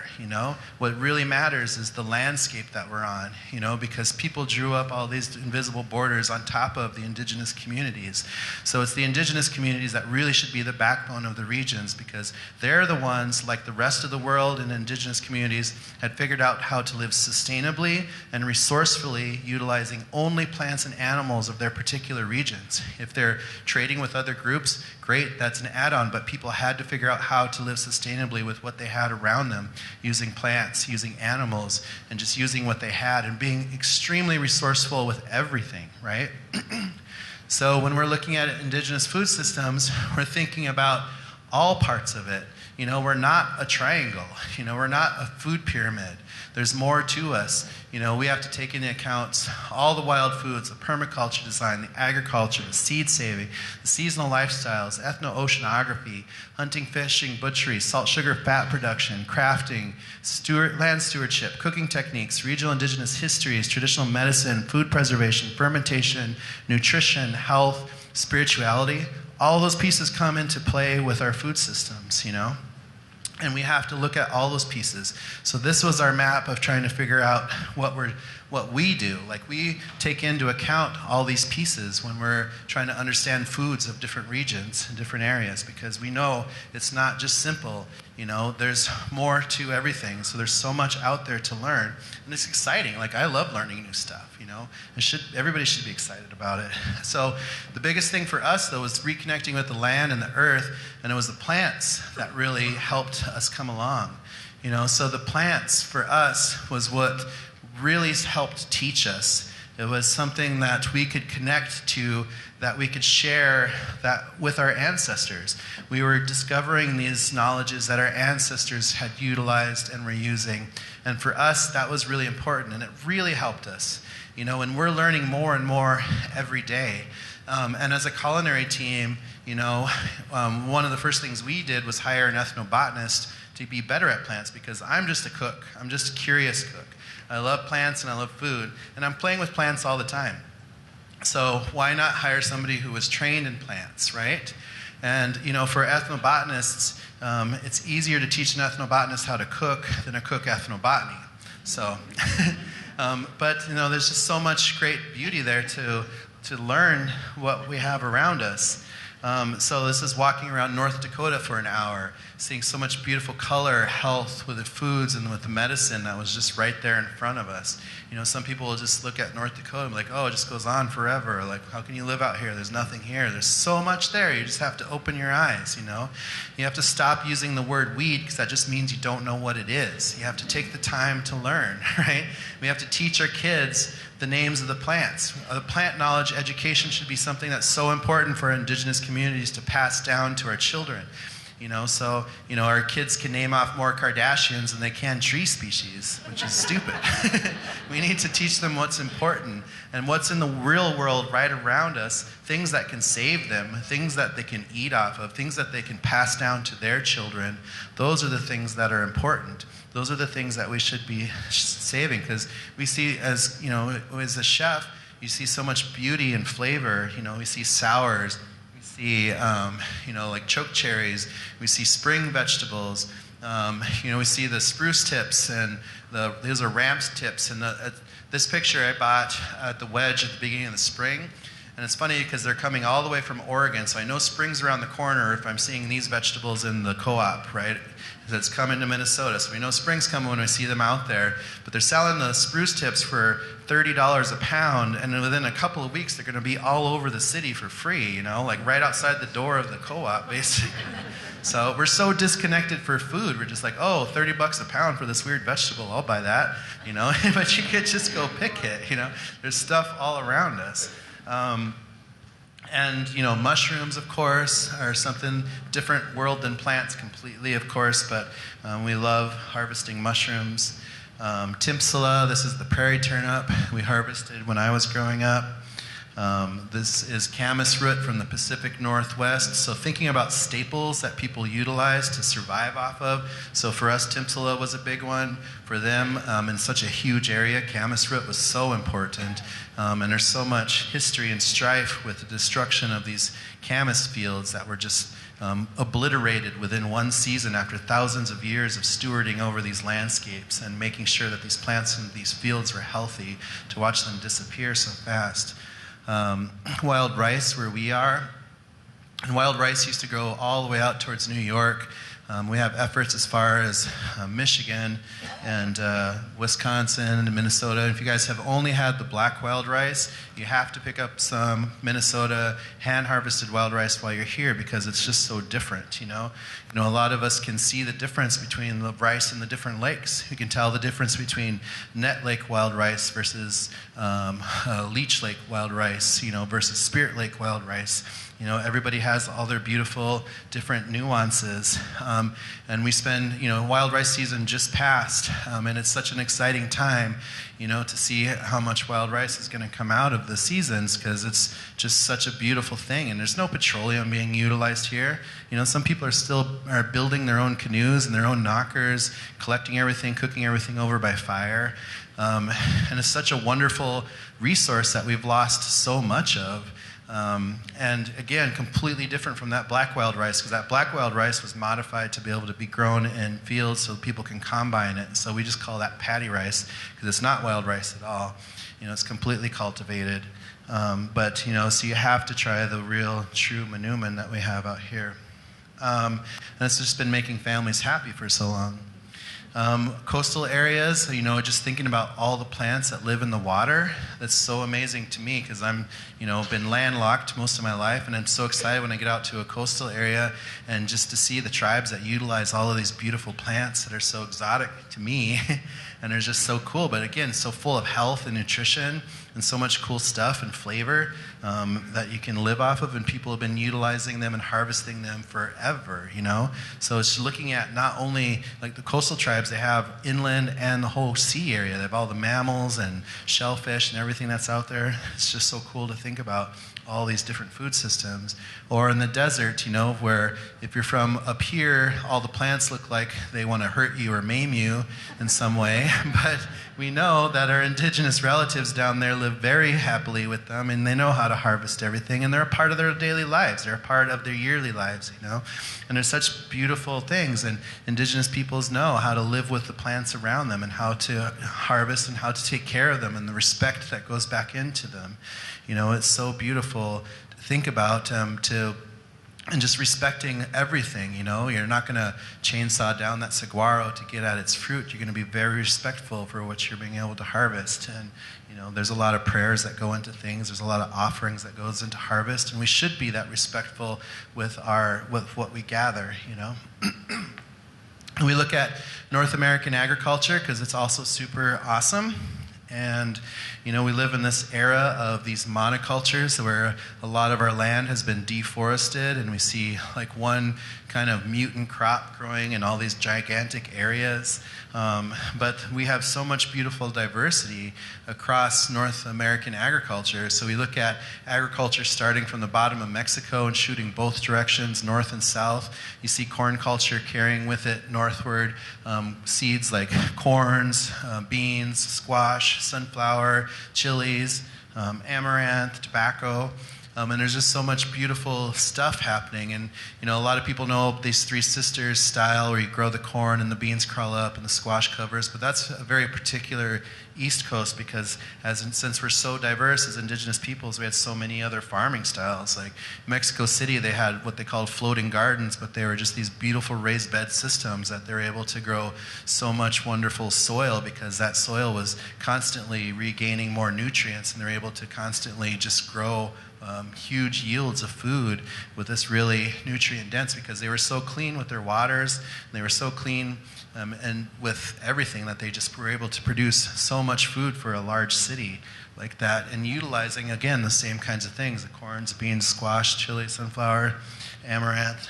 What really matters is the landscape that we're on, because people drew up all these invisible borders on top of the Indigenous communities. So it's the Indigenous communities that really should be the backbone of the regions, because they're the ones, like the rest of the world and Indigenous communities, had figured out how to live sustainably and resourcefully, utilizing only plants and animals of their particular regions. If they're trading with other groups, great, that's an add-on, but people had to figure out how to live sustainably with what they had around them, using plants, using animals, and just using what they had, and being extremely resourceful with everything, right? So when we're looking at Indigenous food systems, we're thinking about all parts of it. We're not a triangle. We're not a food pyramid. There's more to us. We have to take into account all the wild foods, the permaculture design, the agriculture, the seed saving, the seasonal lifestyles, ethno-oceanography, hunting, fishing, butchery, salt, sugar, fat production, crafting, land stewardship, cooking techniques, regional Indigenous histories, traditional medicine, food preservation, fermentation, nutrition, health, spirituality. All those pieces come into play with our food systems, And we have to look at all those pieces. So this was our map of trying to figure out what we do. Like, we take into account all these pieces when we're trying to understand foods of different regions and different areas, because we know it's not just simple. There's more to everything. So there's so much out there to learn, and it's exciting. Like, I love learning new stuff. Everybody should be excited about it. So the biggest thing for us, though, was reconnecting with the land and the earth, and it was the plants that really helped us come along. So the plants for us was what really helped teach us. It was something that we could connect to, that we could share that with our ancestors. We were discovering these knowledges that our ancestors had utilized and were using. And for us, that was really important, and it really helped us. And we're learning more and more every day. And as a culinary team, one of the first things we did was hire an ethnobotanist to be better at plants, because I'm just a cook. I'm just a curious cook. I love plants and I love food, and I'm playing with plants all the time. So why not hire somebody who was trained in plants, right? And for ethnobotanists, it's easier to teach an ethnobotanist how to cook than a cook ethnobotany. So, but there's just so much great beauty there to learn what we have around us. So this is walking around North Dakota for an hour, seeing so much beautiful color, health with the foods and with the medicine that was just right there in front of us. Some people will just look at North Dakota and be like, oh, it just goes on forever. Like, how can you live out here? There's nothing here. There's so much there. You just have to open your eyes, You have to stop using the word weed, because that just means you don't know what it is. You have to take the time to learn, right? We have to teach our kids the names of the plants. The plant knowledge education should be something that's so important for Indigenous communities to pass down to our children. So, our kids can name off more Kardashians than they can tree species, which is stupid. We need to teach them what's important and what's in the real world right around us, things that can save them, things that they can eat off of, things that they can pass down to their children. Those are the things that are important. Those are the things that we should be saving, because we see, as a chef, you see so much beauty and flavor. We see sours, we see like choke cherries, we see spring vegetables, we see the spruce tips, and those are ramps tips. And this picture I bought at the Wedge at the beginning of the spring. And it's funny because they're coming all the way from Oregon, so I know spring's around the corner if I'm seeing these vegetables in the co-op, right? That's coming to Minnesota, so we know spring's coming when we see them out there. But they're selling the spruce tips for $30 a pound, and within a couple of weeks they're going to be all over the city for free, like right outside the door of the co-op, basically. So we're so disconnected for food. We're just like, oh, $30 a pound for this weird vegetable, I'll buy that, But you could just go pick it, There's stuff all around us. And mushrooms, of course, are something different world than plants completely, of course, but we love harvesting mushrooms. Timpsala, this is the prairie turnip we harvested when I was growing up. This is camas root from the Pacific Northwest. So thinking about staples that people utilize to survive off of. So for us, Timpsala was a big one. For them, in such a huge area, camas root was so important. And there's so much history and strife with the destruction of these camas fields that were just obliterated within one season after thousands of years of stewarding over these landscapes and making sure that these plants and these fields were healthy, to watch them disappear so fast. Wild rice, where we are. And wild rice used to grow all the way out towards New York. We have efforts as far as Michigan and Wisconsin and Minnesota. If you guys have only had the black wild rice, you have to pick up some Minnesota hand-harvested wild rice while you're here, because it's just so different, a lot of us can see the difference between the rice in the different lakes. We can tell the difference between Net Lake wild rice versus Leech Lake wild rice, versus Spirit Lake wild rice. Everybody has all their beautiful different nuances. And we spend, wild rice season just passed, and it's such an exciting time, to see how much wild rice is going to come out of the seasons, because it's just such a beautiful thing. And there's no petroleum being utilized here. Some people are building their own canoes and their own knockers, collecting everything, cooking everything over by fire. And it's such a wonderful resource that we've lost so much of. And again, completely different from that black wild rice, because that black wild rice was modified to be able to be grown in fields so people can combine it. So we just call that paddy rice, because it's not wild rice at all. It's completely cultivated. So you have to try the real, true manoomin that we have out here. And it's just been making families happy for so long. Coastal areas, just thinking about all the plants that live in the water, that's so amazing to me, because I'm, been landlocked most of my life, and I'm so excited when I get out to a coastal area and just to see the tribes that utilize all of these beautiful plants that are so exotic to me, and they're just so cool, but again, so full of health and nutrition, and so much cool stuff and flavor that you can live off of, and people have been utilizing them and harvesting them forever, So it's looking at not only like the coastal tribes, they have inland and the whole sea area. They have all the mammals and shellfish and everything that's out there. It's just so cool to think about all these different food systems. Or in the desert, where if you're from up here, all the plants look like they want to hurt you or maim you in some way. But we know that our indigenous relatives down there live very happily with them, and they know how to harvest everything, and they're a part of their daily lives. They're a part of their yearly lives, And there's such beautiful things, and indigenous peoples know how to live with the plants around them and how to harvest and how to take care of them and the respect that goes back into them. It's so beautiful to think about, and just respecting everything, You're not going to chainsaw down that saguaro to get at its fruit. You're going to be very respectful for what you're being able to harvest. And, there's a lot of prayers that go into things. There's a lot of offerings that goes into harvest. And we should be that respectful with what we gather, And we look at North American agriculture because it's also super awesome. And, you know, we live in this era of these monocultures where a lot of our land has been deforested, and we see like one kind of mutant crop growing in all these gigantic areas. But we have so much beautiful diversity across North American agriculture. So we look at agriculture starting from the bottom of Mexico and shooting both directions, north and south. You see corn culture carrying with it northward seeds like corns, beans, squash, sunflower, chilies, amaranth, tobacco. And there's just so much beautiful stuff happening. And, you know, a lot of people know these Three Sisters style where you grow the corn and the beans crawl up and the squash covers, but that's a very particular East Coast because since we're so diverse as Indigenous peoples, we had so many other farming styles. Like Mexico City, they had what they called floating gardens, but they were just these beautiful raised bed systems that they were able to grow so much wonderful soil because that soil was constantly regaining more nutrients, and they're able to constantly just grow huge yields of food with this really nutrient dense because they were so clean with their waters, and they were so clean and with everything that they just were able to produce so much food for a large city like that, and utilizing again the same kinds of things, the corns, beans, squash, chili, sunflower, amaranth.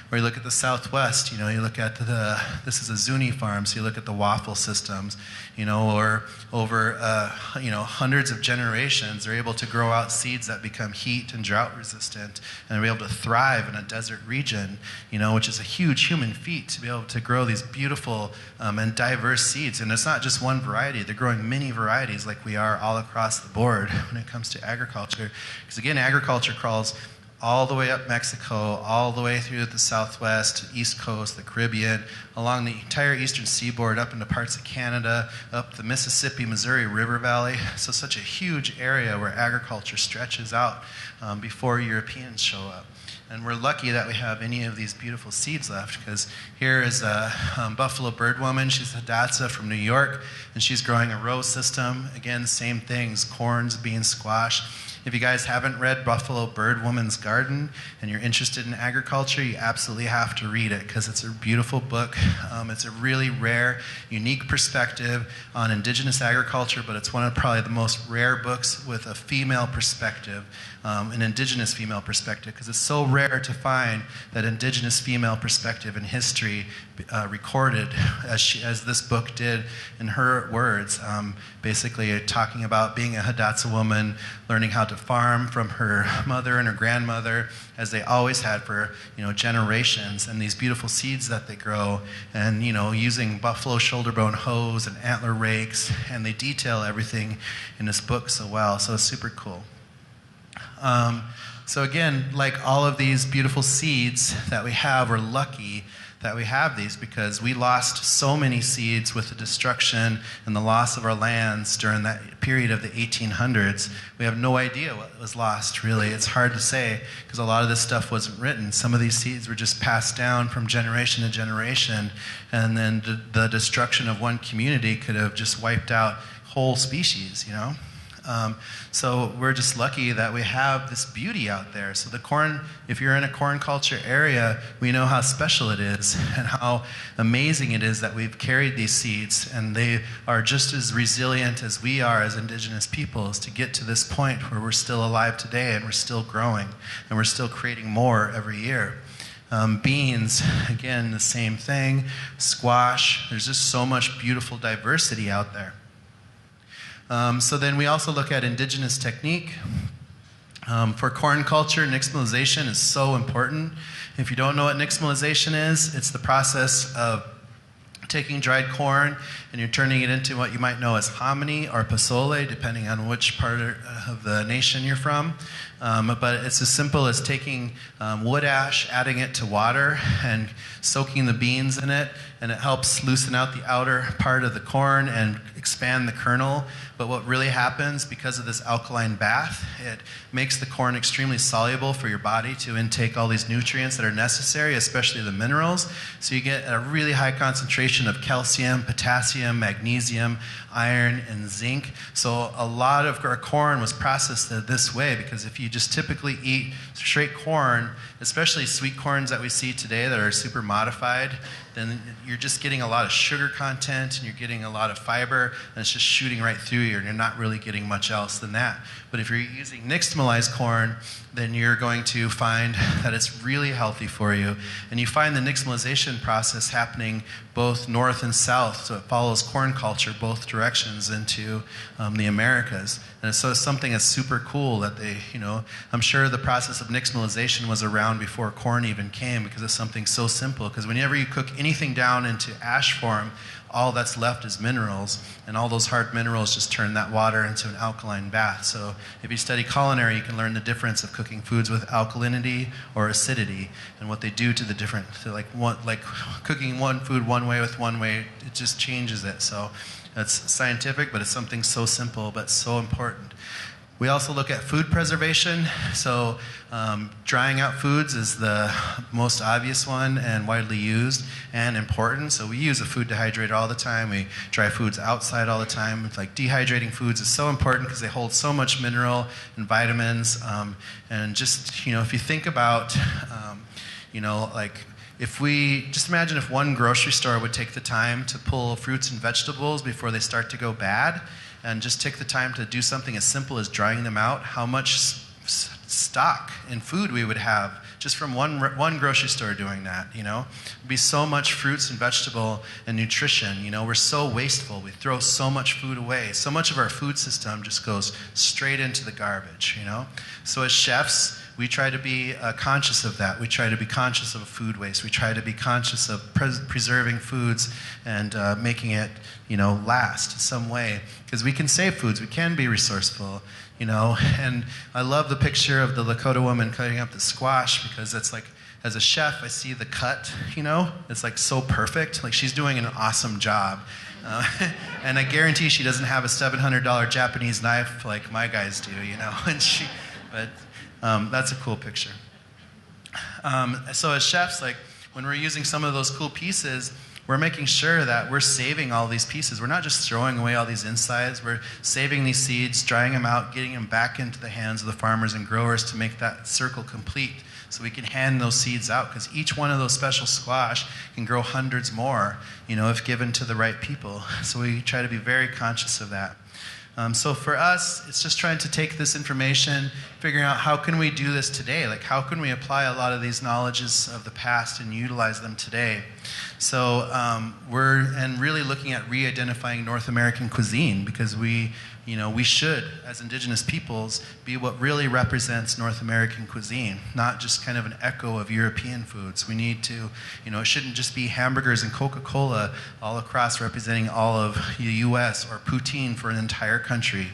Where you look at the Southwest, you know, you look at this is a Zuni farm, so you look at the waffle systems, you know, or over, you know, hundreds of generations, they're able to grow out seeds that become heat and drought resistant, and they're able to thrive in a desert region, you know, which is a huge human feat to be able to grow these beautiful and diverse seeds. And it's not just one variety, they're growing many varieties like we are all across the board when it comes to agriculture. Because again, agriculture crawls all the way up Mexico, all the way through the Southwest, East Coast, the Caribbean, along the entire eastern seaboard, up into parts of Canada, up the Mississippi, Missouri River Valley. So such a huge area where agriculture stretches out before Europeans show up. And we're lucky that we have any of these beautiful seeds left, because here is a buffalo bird woman. She's a Hidatsa from New York, and she's growing a row system. Again, same things, corns, beans, squash. If you guys haven't read Buffalo Bird Woman's Garden and you're interested in agriculture, you absolutely have to read it because it's a beautiful book. It's a really rare, unique perspective on Indigenous agriculture, but it's one of probably the most rare books with a female perspective, an Indigenous female perspective, because it's so rare to find that Indigenous female perspective in history recorded as this book did in her words, basically talking about being a Hidatsa woman, learning how to farm from her mother and her grandmother, as they always had for, you know, generations, and these beautiful seeds that they grow, and, you know, using buffalo shoulder bone hoes and antler rakes, and they detail everything in this book so well, so it's super cool. So again, like all of these beautiful seeds that we have, we're lucky that we have these because we lost so many seeds with the destruction and the loss of our lands during that period of the 1800s. We have no idea what was lost, really. It's hard to say because a lot of this stuff wasn't written. Some of these seeds were just passed down from generation to generation, and then the destruction of one community could have just wiped out whole species, you know? So we're just lucky that we have this beauty out there. So the corn, if you're in a corn culture area, we know how special it is and how amazing it is that we've carried these seeds, and they are just as resilient as we are as Indigenous peoples to get to this point where we're still alive today and we're still growing and we're still creating more every year. Beans, again, the same thing. Squash, there's just so much beautiful diversity out there. So then we also look at Indigenous technique. For corn culture, nixtamalization is so important. If you don't know what nixtamalization is, it's the process of taking dried corn and you're turning it into what you might know as hominy or pozole, depending on which part of the nation you're from. But it's as simple as taking wood ash, adding it to water, and soaking the beans in it, and it helps loosen out the outer part of the corn and expand the kernel. But what really happens, because of this alkaline bath, it makes the corn extremely soluble for your body to intake all these nutrients that are necessary, especially the minerals. So you get a really high concentration of calcium, potassium, magnesium, iron, and zinc. So a lot of our corn was processed this way, because if you just typically eat straight corn, especially sweet corns that we see today that are super modified, then you're just getting a lot of sugar content and you're getting a lot of fiber, and it's just shooting right through you, and you're not really getting much else than that. But if you're using nixtamalized corn, then you're going to find that it's really healthy for you. And you find the nixtamalization process happening both north and south, so it follows corn culture both directions into the Americas. And so it's something that's super cool that they, I'm sure the process of nixtamalization was around before corn even came, because it's something so simple. Because whenever you cook anything down into ash form, all that's left is minerals, and all those hard minerals just turn that water into an alkaline bath. So if you study culinary, you can learn the difference of cooking foods with alkalinity or acidity, and what they do to the different, like cooking one food one way with one way, it just changes it. So that's scientific, but it's something so simple but so important. We also look at food preservation. So drying out foods is the most obvious one and widely used and important. So we use a food dehydrator all the time. We dry foods outside all the time. It's like dehydrating foods is so important because they hold so much mineral and vitamins. And just, if you think about, if we just imagine if one grocery store would take the time to pull fruits and vegetables before they start to go bad, and just take the time to do something as simple as drying them out, how much stock in food we would have just from one grocery store doing that, It'd be so much fruits and vegetable and nutrition, We're so wasteful. We throw so much food away. So much of our food system just goes straight into the garbage, So as chefs, we try to be conscious of that. We try to be conscious of food waste. We try to be conscious of preserving foods and making it, last some way. Because we can save foods. We can be resourceful, And I love the picture of the Lakota woman cutting up the squash, because it's like, as a chef, I see the cut, It's like so perfect. Like she's doing an awesome job. And I guarantee she doesn't have a $700 Japanese knife like my guys do, And that's a cool picture. So as chefs, when we're using some of those cool pieces, we're making sure that we're saving all these pieces. We're not just throwing away all these insides. We're saving these seeds, drying them out, getting them back into the hands of the farmers and growers to make that circle complete, so we can hand those seeds out, because each one of those special squash can grow hundreds more, if given to the right people. So we try to be very conscious of that. So for us, it's just trying to take this information, figuring out how can we do this today? How can we apply a lot of these knowledges of the past and utilize them today? So we're really looking at re-identifying North American cuisine, because we should, as Indigenous peoples, be what really represents North American cuisine, not just kind of an echo of European foods. We need to, it shouldn't just be hamburgers and Coca-Cola all across representing all of the U.S. or poutine for an entire country,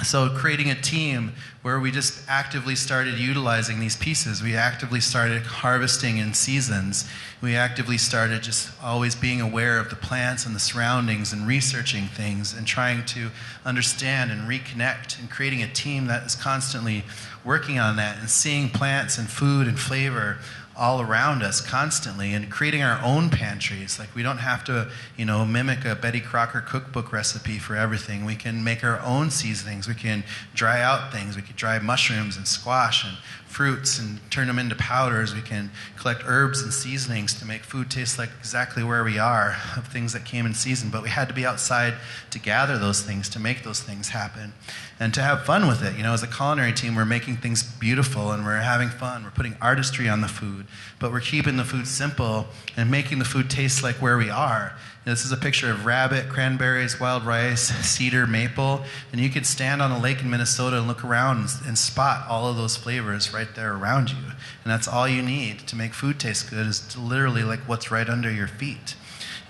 So creating a team where we just actively started utilizing these pieces. We actively started harvesting in seasons. We actively started just always being aware of the plants and the surroundings and researching things and trying to understand and reconnect, and creating a team that is constantly working on that and seeing plants and food and flavor all around us constantly, and creating our own pantries. We don't have to, mimic a Betty Crocker cookbook recipe for everything. We can make our own seasonings. We can dry out things. We can dry mushrooms and squash and fruits and turn them into powders. We can collect herbs and seasonings to make food taste like exactly where we are, of things that came in season. But we had to be outside to gather those things, to make those things happen, and to have fun with it. As a culinary team, we're making things beautiful and we're having fun. We're putting artistry on the food, but we're keeping the food simple and making the food taste like where we are. This is a picture of rabbit, cranberries, wild rice, cedar, maple, and you could stand on a lake in Minnesota and look around and spot all of those flavors right there around you. And that's all you need to make food taste good, is literally what's right under your feet.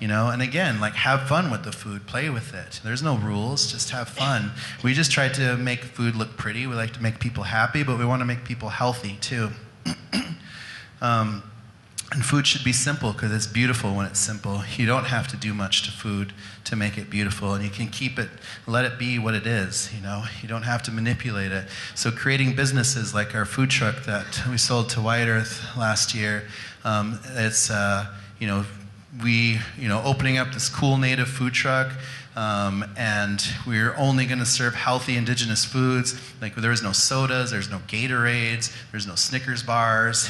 And again, have fun with the food, play with it. There's no rules, just have fun. We just try to make food look pretty. We like to make people happy, but we want to make people healthy too. And food should be simple, because it's beautiful when it's simple. You don't have to do much to food to make it beautiful, and you can keep it, let it be what it is, You don't have to manipulate it. So creating businesses like our food truck that we sold to White Earth last year, it's, opening up this cool native food truck, and we're only going to serve healthy indigenous foods. Like there was no sodas, there's no Gatorades, there's no Snickers bars.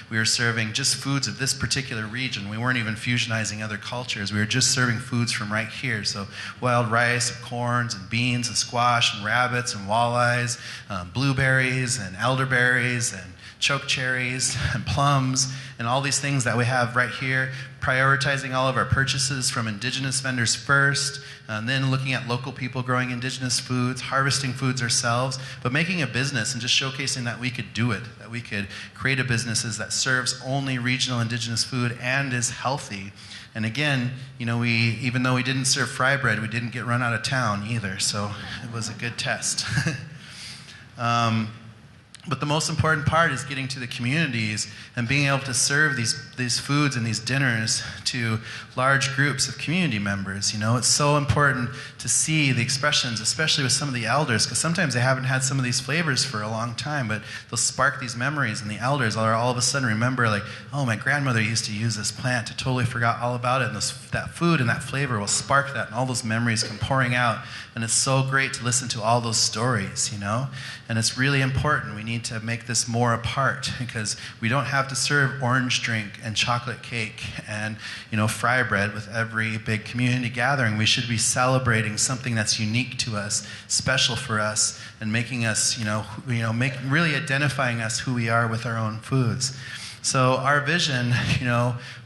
We were serving just foods of this particular region. We weren't even fusionizing other cultures. We were just serving foods from right here. So wild rice, and corns, and beans, and squash, and rabbits, and walleyes, blueberries, and elderberries, and choke cherries, and plums, and all these things that we have right here, prioritizing all of our purchases from indigenous vendors first, and then looking at local people growing indigenous foods, harvesting foods ourselves, but making a business and just showcasing that we could do it, that we could create a business that serves only regional indigenous food and is healthy. And again, even though we didn't serve fry bread, we didn't get run out of town either, so it was a good test. But the most important part is getting to the communities and being able to serve these foods and these dinners to large groups of community members. It's so important to see the expressions, especially with some of the elders, because sometimes they haven't had some of these flavors for a long time, but they'll spark these memories, and the elders will all of a sudden remember, like, oh, my grandmother used to use this plant. I totally forgot all about it, and that food and that flavor will spark that, and all those memories come pouring out, and it's so great to listen to all those stories, and it's really important. We need to make this more a part, because we don't have to serve orange drink and chocolate cake and fry bread with every big community gathering. We should be celebrating something that's unique to us, special for us, and making us really identifying us who we are with our own foods. So our vision,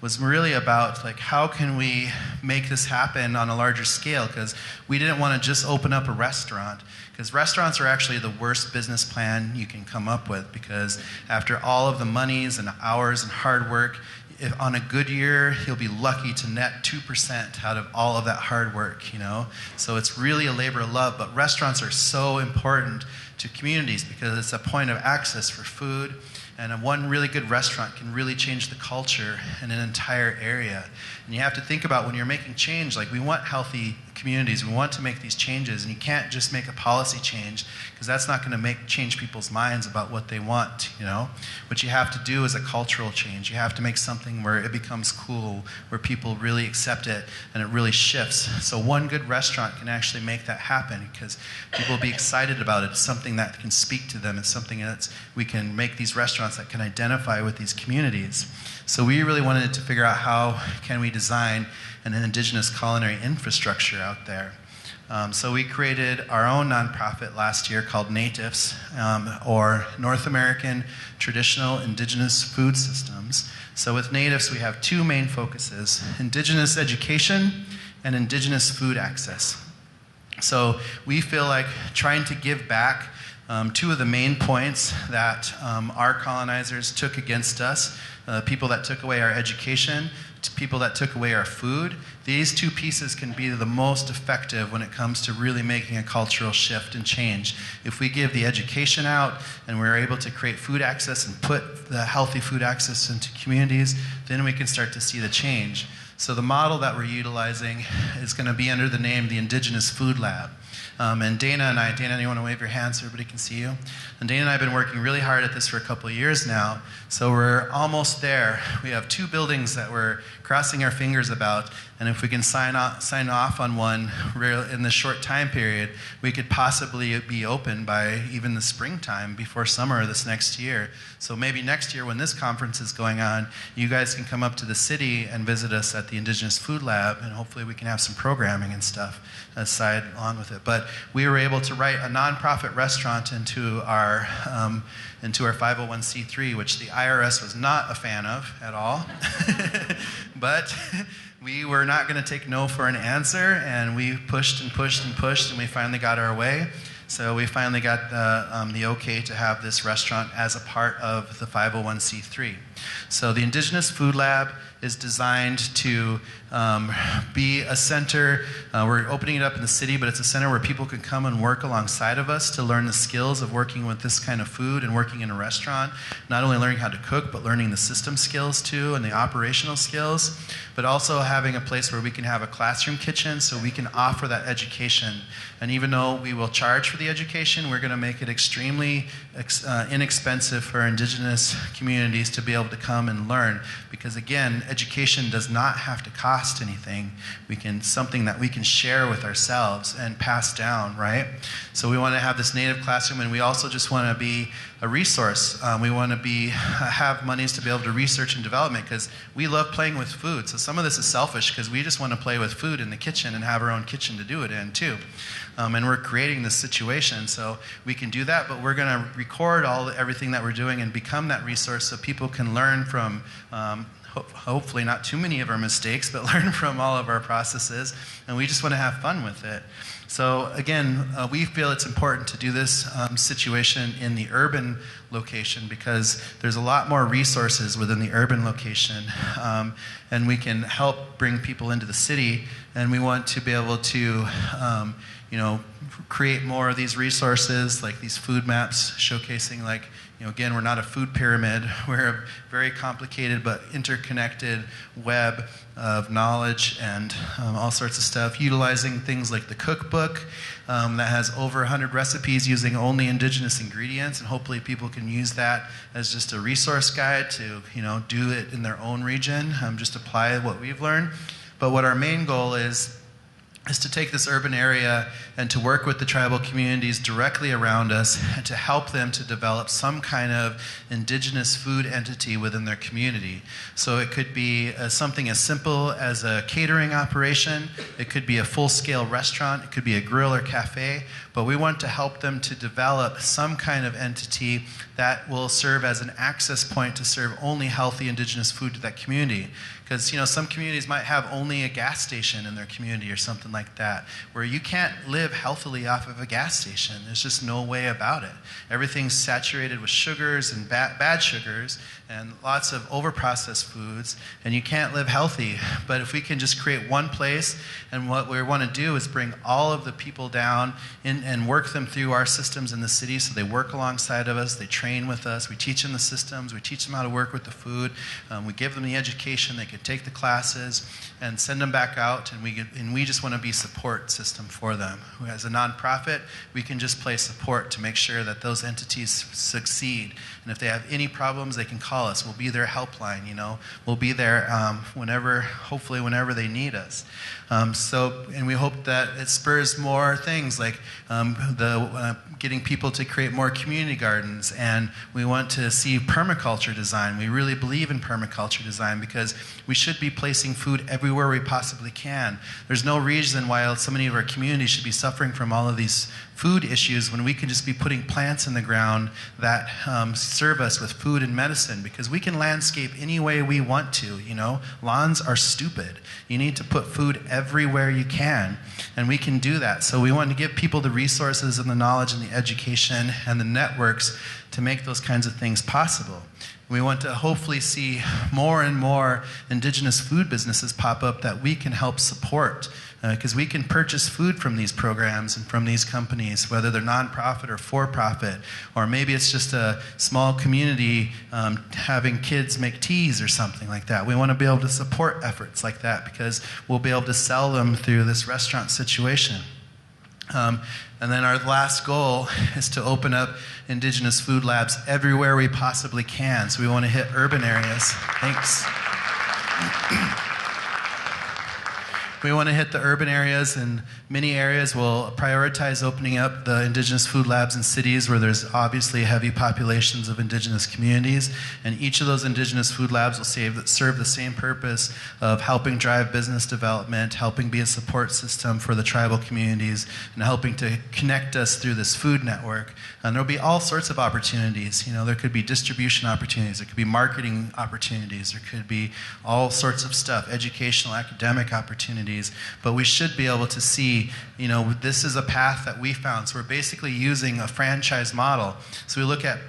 was really about how can we make this happen on a larger scale, because we didn't want to just open up a restaurant, because restaurants are actually the worst business plan you can come up with, because after all of the monies and hours and hard work, if on a good year, you'll be lucky to net 2% out of all of that hard work, So it's really a labor of love, but restaurants are so important to communities because it's a point of access for food. And one really good restaurant can really change the culture in an entire area. And you have to think about when you're making change, we want healthy communities. We want to make these changes, and you can't just make a policy change, because that's not going to change people's minds about what they want, What you have to do is a cultural change. You have to make something where it becomes cool, where people really accept it, and it really shifts. So one good restaurant can actually make that happen, because people will be excited about it. It's something that can speak to them. It's something that we can make these restaurants that can identify with these communities. So we really wanted to figure out how can we design an indigenous culinary infrastructure out there. So we created our own nonprofit last year called Natives, or North American Traditional Indigenous Food Systems. So with Natives, we have two main focuses: indigenous education and indigenous food access. So we feel like trying to give back two of the main points that our colonizers took against us, people that took away our education, to people that took away our food. These two pieces can be the most effective when it comes to really making a cultural shift and change. If we give the education out and we're able to create food access and put the healthy food access into communities, then we can start to see the change. So the model that we're utilizing is going to be under the name the Indigenous Food Lab. And Dana, you want to wave your hand so everybody can see you? And Dana and I have been working really hard at this for a couple of years now, so we're almost there. We have two buildings that we're crossing our fingers about, and if we can sign off on one in this short time period, we could possibly be open by even the springtime before summer this next year. So maybe next year when this conference is going on, you guys can come up to the city and visit us at the Indigenous Food Lab, and hopefully we can have some programming and stuff aside along with it. But we were able to write a nonprofit restaurant into our 501c3, which the IRS was not a fan of at all. But we were not going to take no for an answer, and we pushed and pushed and pushed, and we finally got our way. So we finally got the okay to have this restaurant as a part of the 501c3. So the Indigenous Food Lab is designed to be a center. We're opening it up in the city, but it's a center where people can come and work alongside of us to learn the skills of working with this kind of food and working in a restaurant. Not only learning how to cook, but learning the system skills too and the operational skills, but also having a place where we can have a classroom kitchen so we can offer that education. And even though we will charge for the education, we're going to make it extremely inexpensive for Indigenous communities to be able able to come and learn, because again, education does not have to cost anything. Something that we can share with ourselves and pass down, right? So we want to have this native classroom, and we also just want to be a resource. We want to have monies to be able to research and development, because we love playing with food. So some of this is selfish because we just want to play with food in the kitchen and have our own kitchen to do it in too. And we're creating this situation so we can do that, but we're going to record everything that we're doing and become that resource so people can learn from hopefully not too many of our mistakes, but learn from all of our processes, and we just want to have fun with it. So again, we feel it's important to do this situation in the urban location because there's a lot more resources within the urban location, and we can help bring people into the city, and we want to be able to create more of these resources, like these food maps showcasing, like, again, we're not a food pyramid. We're a very complicated but interconnected web of knowledge and all sorts of stuff, utilizing things like the cookbook that has over 100 recipes using only indigenous ingredients, and hopefully people can use that as just a resource guide to do it in their own region, just apply what we've learned. But what our main goal is to take this urban area and to work with the tribal communities directly around us and to help them to develop some kind of indigenous food entity within their community. So it could be something as simple as a catering operation, it could be a full-scale restaurant, it could be a grill or cafe, but we want to help them to develop some kind of entity that will serve as an access point to serve only healthy indigenous food to that community. Because some communities might have only a gas station in their community or something like that, where you can't live healthily off of a gas station. There's just no way about it. Everything's saturated with sugars and bad sugars and lots of overprocessed foods, and you can't live healthy. But if we can just create one place, and what we want to do is bring all of the people down and work them through our systems in the city, so they work alongside of us, they train with us, we teach them the systems, we teach them how to work with the food, we give them the education, they can take the classes and send them back out, and we just want to be support system for them. As a nonprofit, we can just play support to make sure that those entities succeed, and if they have any problems, they can call us. We'll be their helpline, we'll be there hopefully whenever they need us. And we hope that it spurs more things like getting people to create more community gardens, and we want to see permaculture design. We really believe in permaculture design because we should be placing food everywhere we possibly can. There's no reason why so many of our communities should be suffering from all of these food issues when we can just be putting plants in the ground that serve us with food and medicine, because we can landscape any way we want to. Lawns are stupid. You need to put food everywhere you can, and we can do that. So we want to give people the resources and the knowledge and the education and the networks to make those kinds of things possible. We want to hopefully see more and more indigenous food businesses pop up that we can help support, because we can purchase food from these programs and from these companies, whether they're nonprofit or for-profit, or maybe it's just a small community having kids make teas or something like that. We want to be able to support efforts like that because we'll be able to sell them through this restaurant situation. And then our last goal is to open up indigenous food labs everywhere we possibly can. So we want to hit urban areas. Thanks. We want to hit the urban areas, and many areas will prioritize opening up the indigenous food labs in cities where there's obviously heavy populations of indigenous communities, and each of those indigenous food labs will serve the same purpose of helping drive business development, helping be a support system for the tribal communities, and helping to connect us through this food network. And there'll be all sorts of opportunities. There could be distribution opportunities, there could be marketing opportunities, there could be all sorts of stuff, educational, academic opportunities. But we should be able to see, this is a path that we found. So we're basically using a franchise model. So we look at,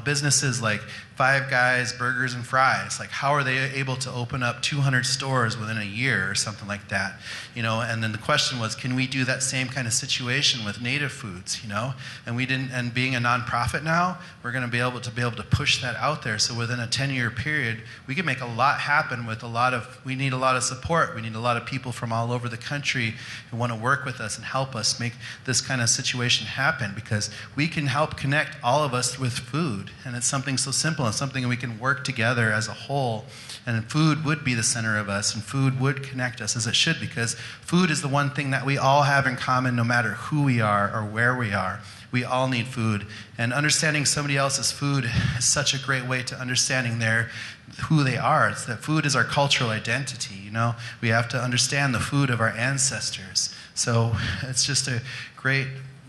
businesses like Five Guys, Burgers and Fries. Like, how are they able to open up 200 stores within a year or something like that? And then the question was, can we do that same kind of situation with native foods? And we didn't. And being a nonprofit now, we're going to be able to push that out there. So within a 10-year period, we can make a lot happen with we need a lot of support. We need a lot of people from all over the country who want to work with us and help us make this kind of situation happen, because we can help connect all of us with food. And it's something so simple. communal, something we can work together as a whole. And food would be the center of us, and food would connect us as it should, because food is the one thing that we all have in common no matter who we are or where we are. We all need food. And understanding somebody else's food is such a great way to understanding who they are. It's that food is our cultural identity, you know. We have to understand the food of our ancestors. So it's just a great,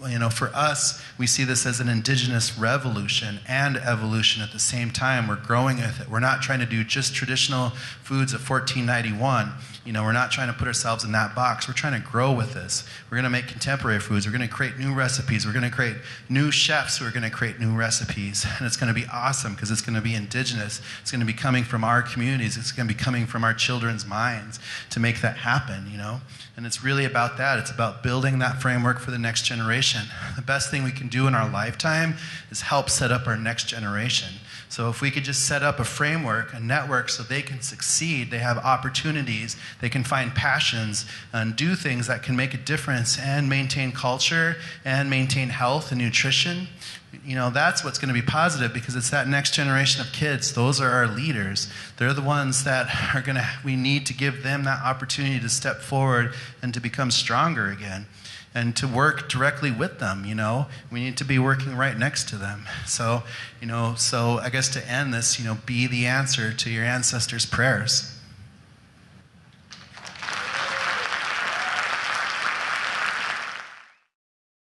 you know, for us, we see this as an indigenous revolution and evolution at the same time. We're growing with it. We're not trying to do just traditional foods of 1491. You know, we're not trying to put ourselves in that box. We're trying to grow with this. We're going to make contemporary foods. We're going to create new recipes. We're going to create new chefs who are going to create new recipes. And it's going to be awesome because it's going to be indigenous. It's going to be coming from our communities. It's going to be coming from our children's minds to make that happen, you know. And it's really about that. It's about building that framework for the next generation. The best thing we can do in our lifetime is help set up our next generation. So if we could just set up a framework, a network, so they can succeed, they have opportunities, they can find passions and do things that can make a difference and maintain culture and maintain health and nutrition, you know, that's what's going to be positive, because it's that next generation of kids. Those are our leaders. They're the ones that we need to give them that opportunity to step forward and to become stronger again. And to work directly with them, you know. We need to be working right next to them. So, you know, I guess to end this, you know, be the answer to your ancestors' prayers.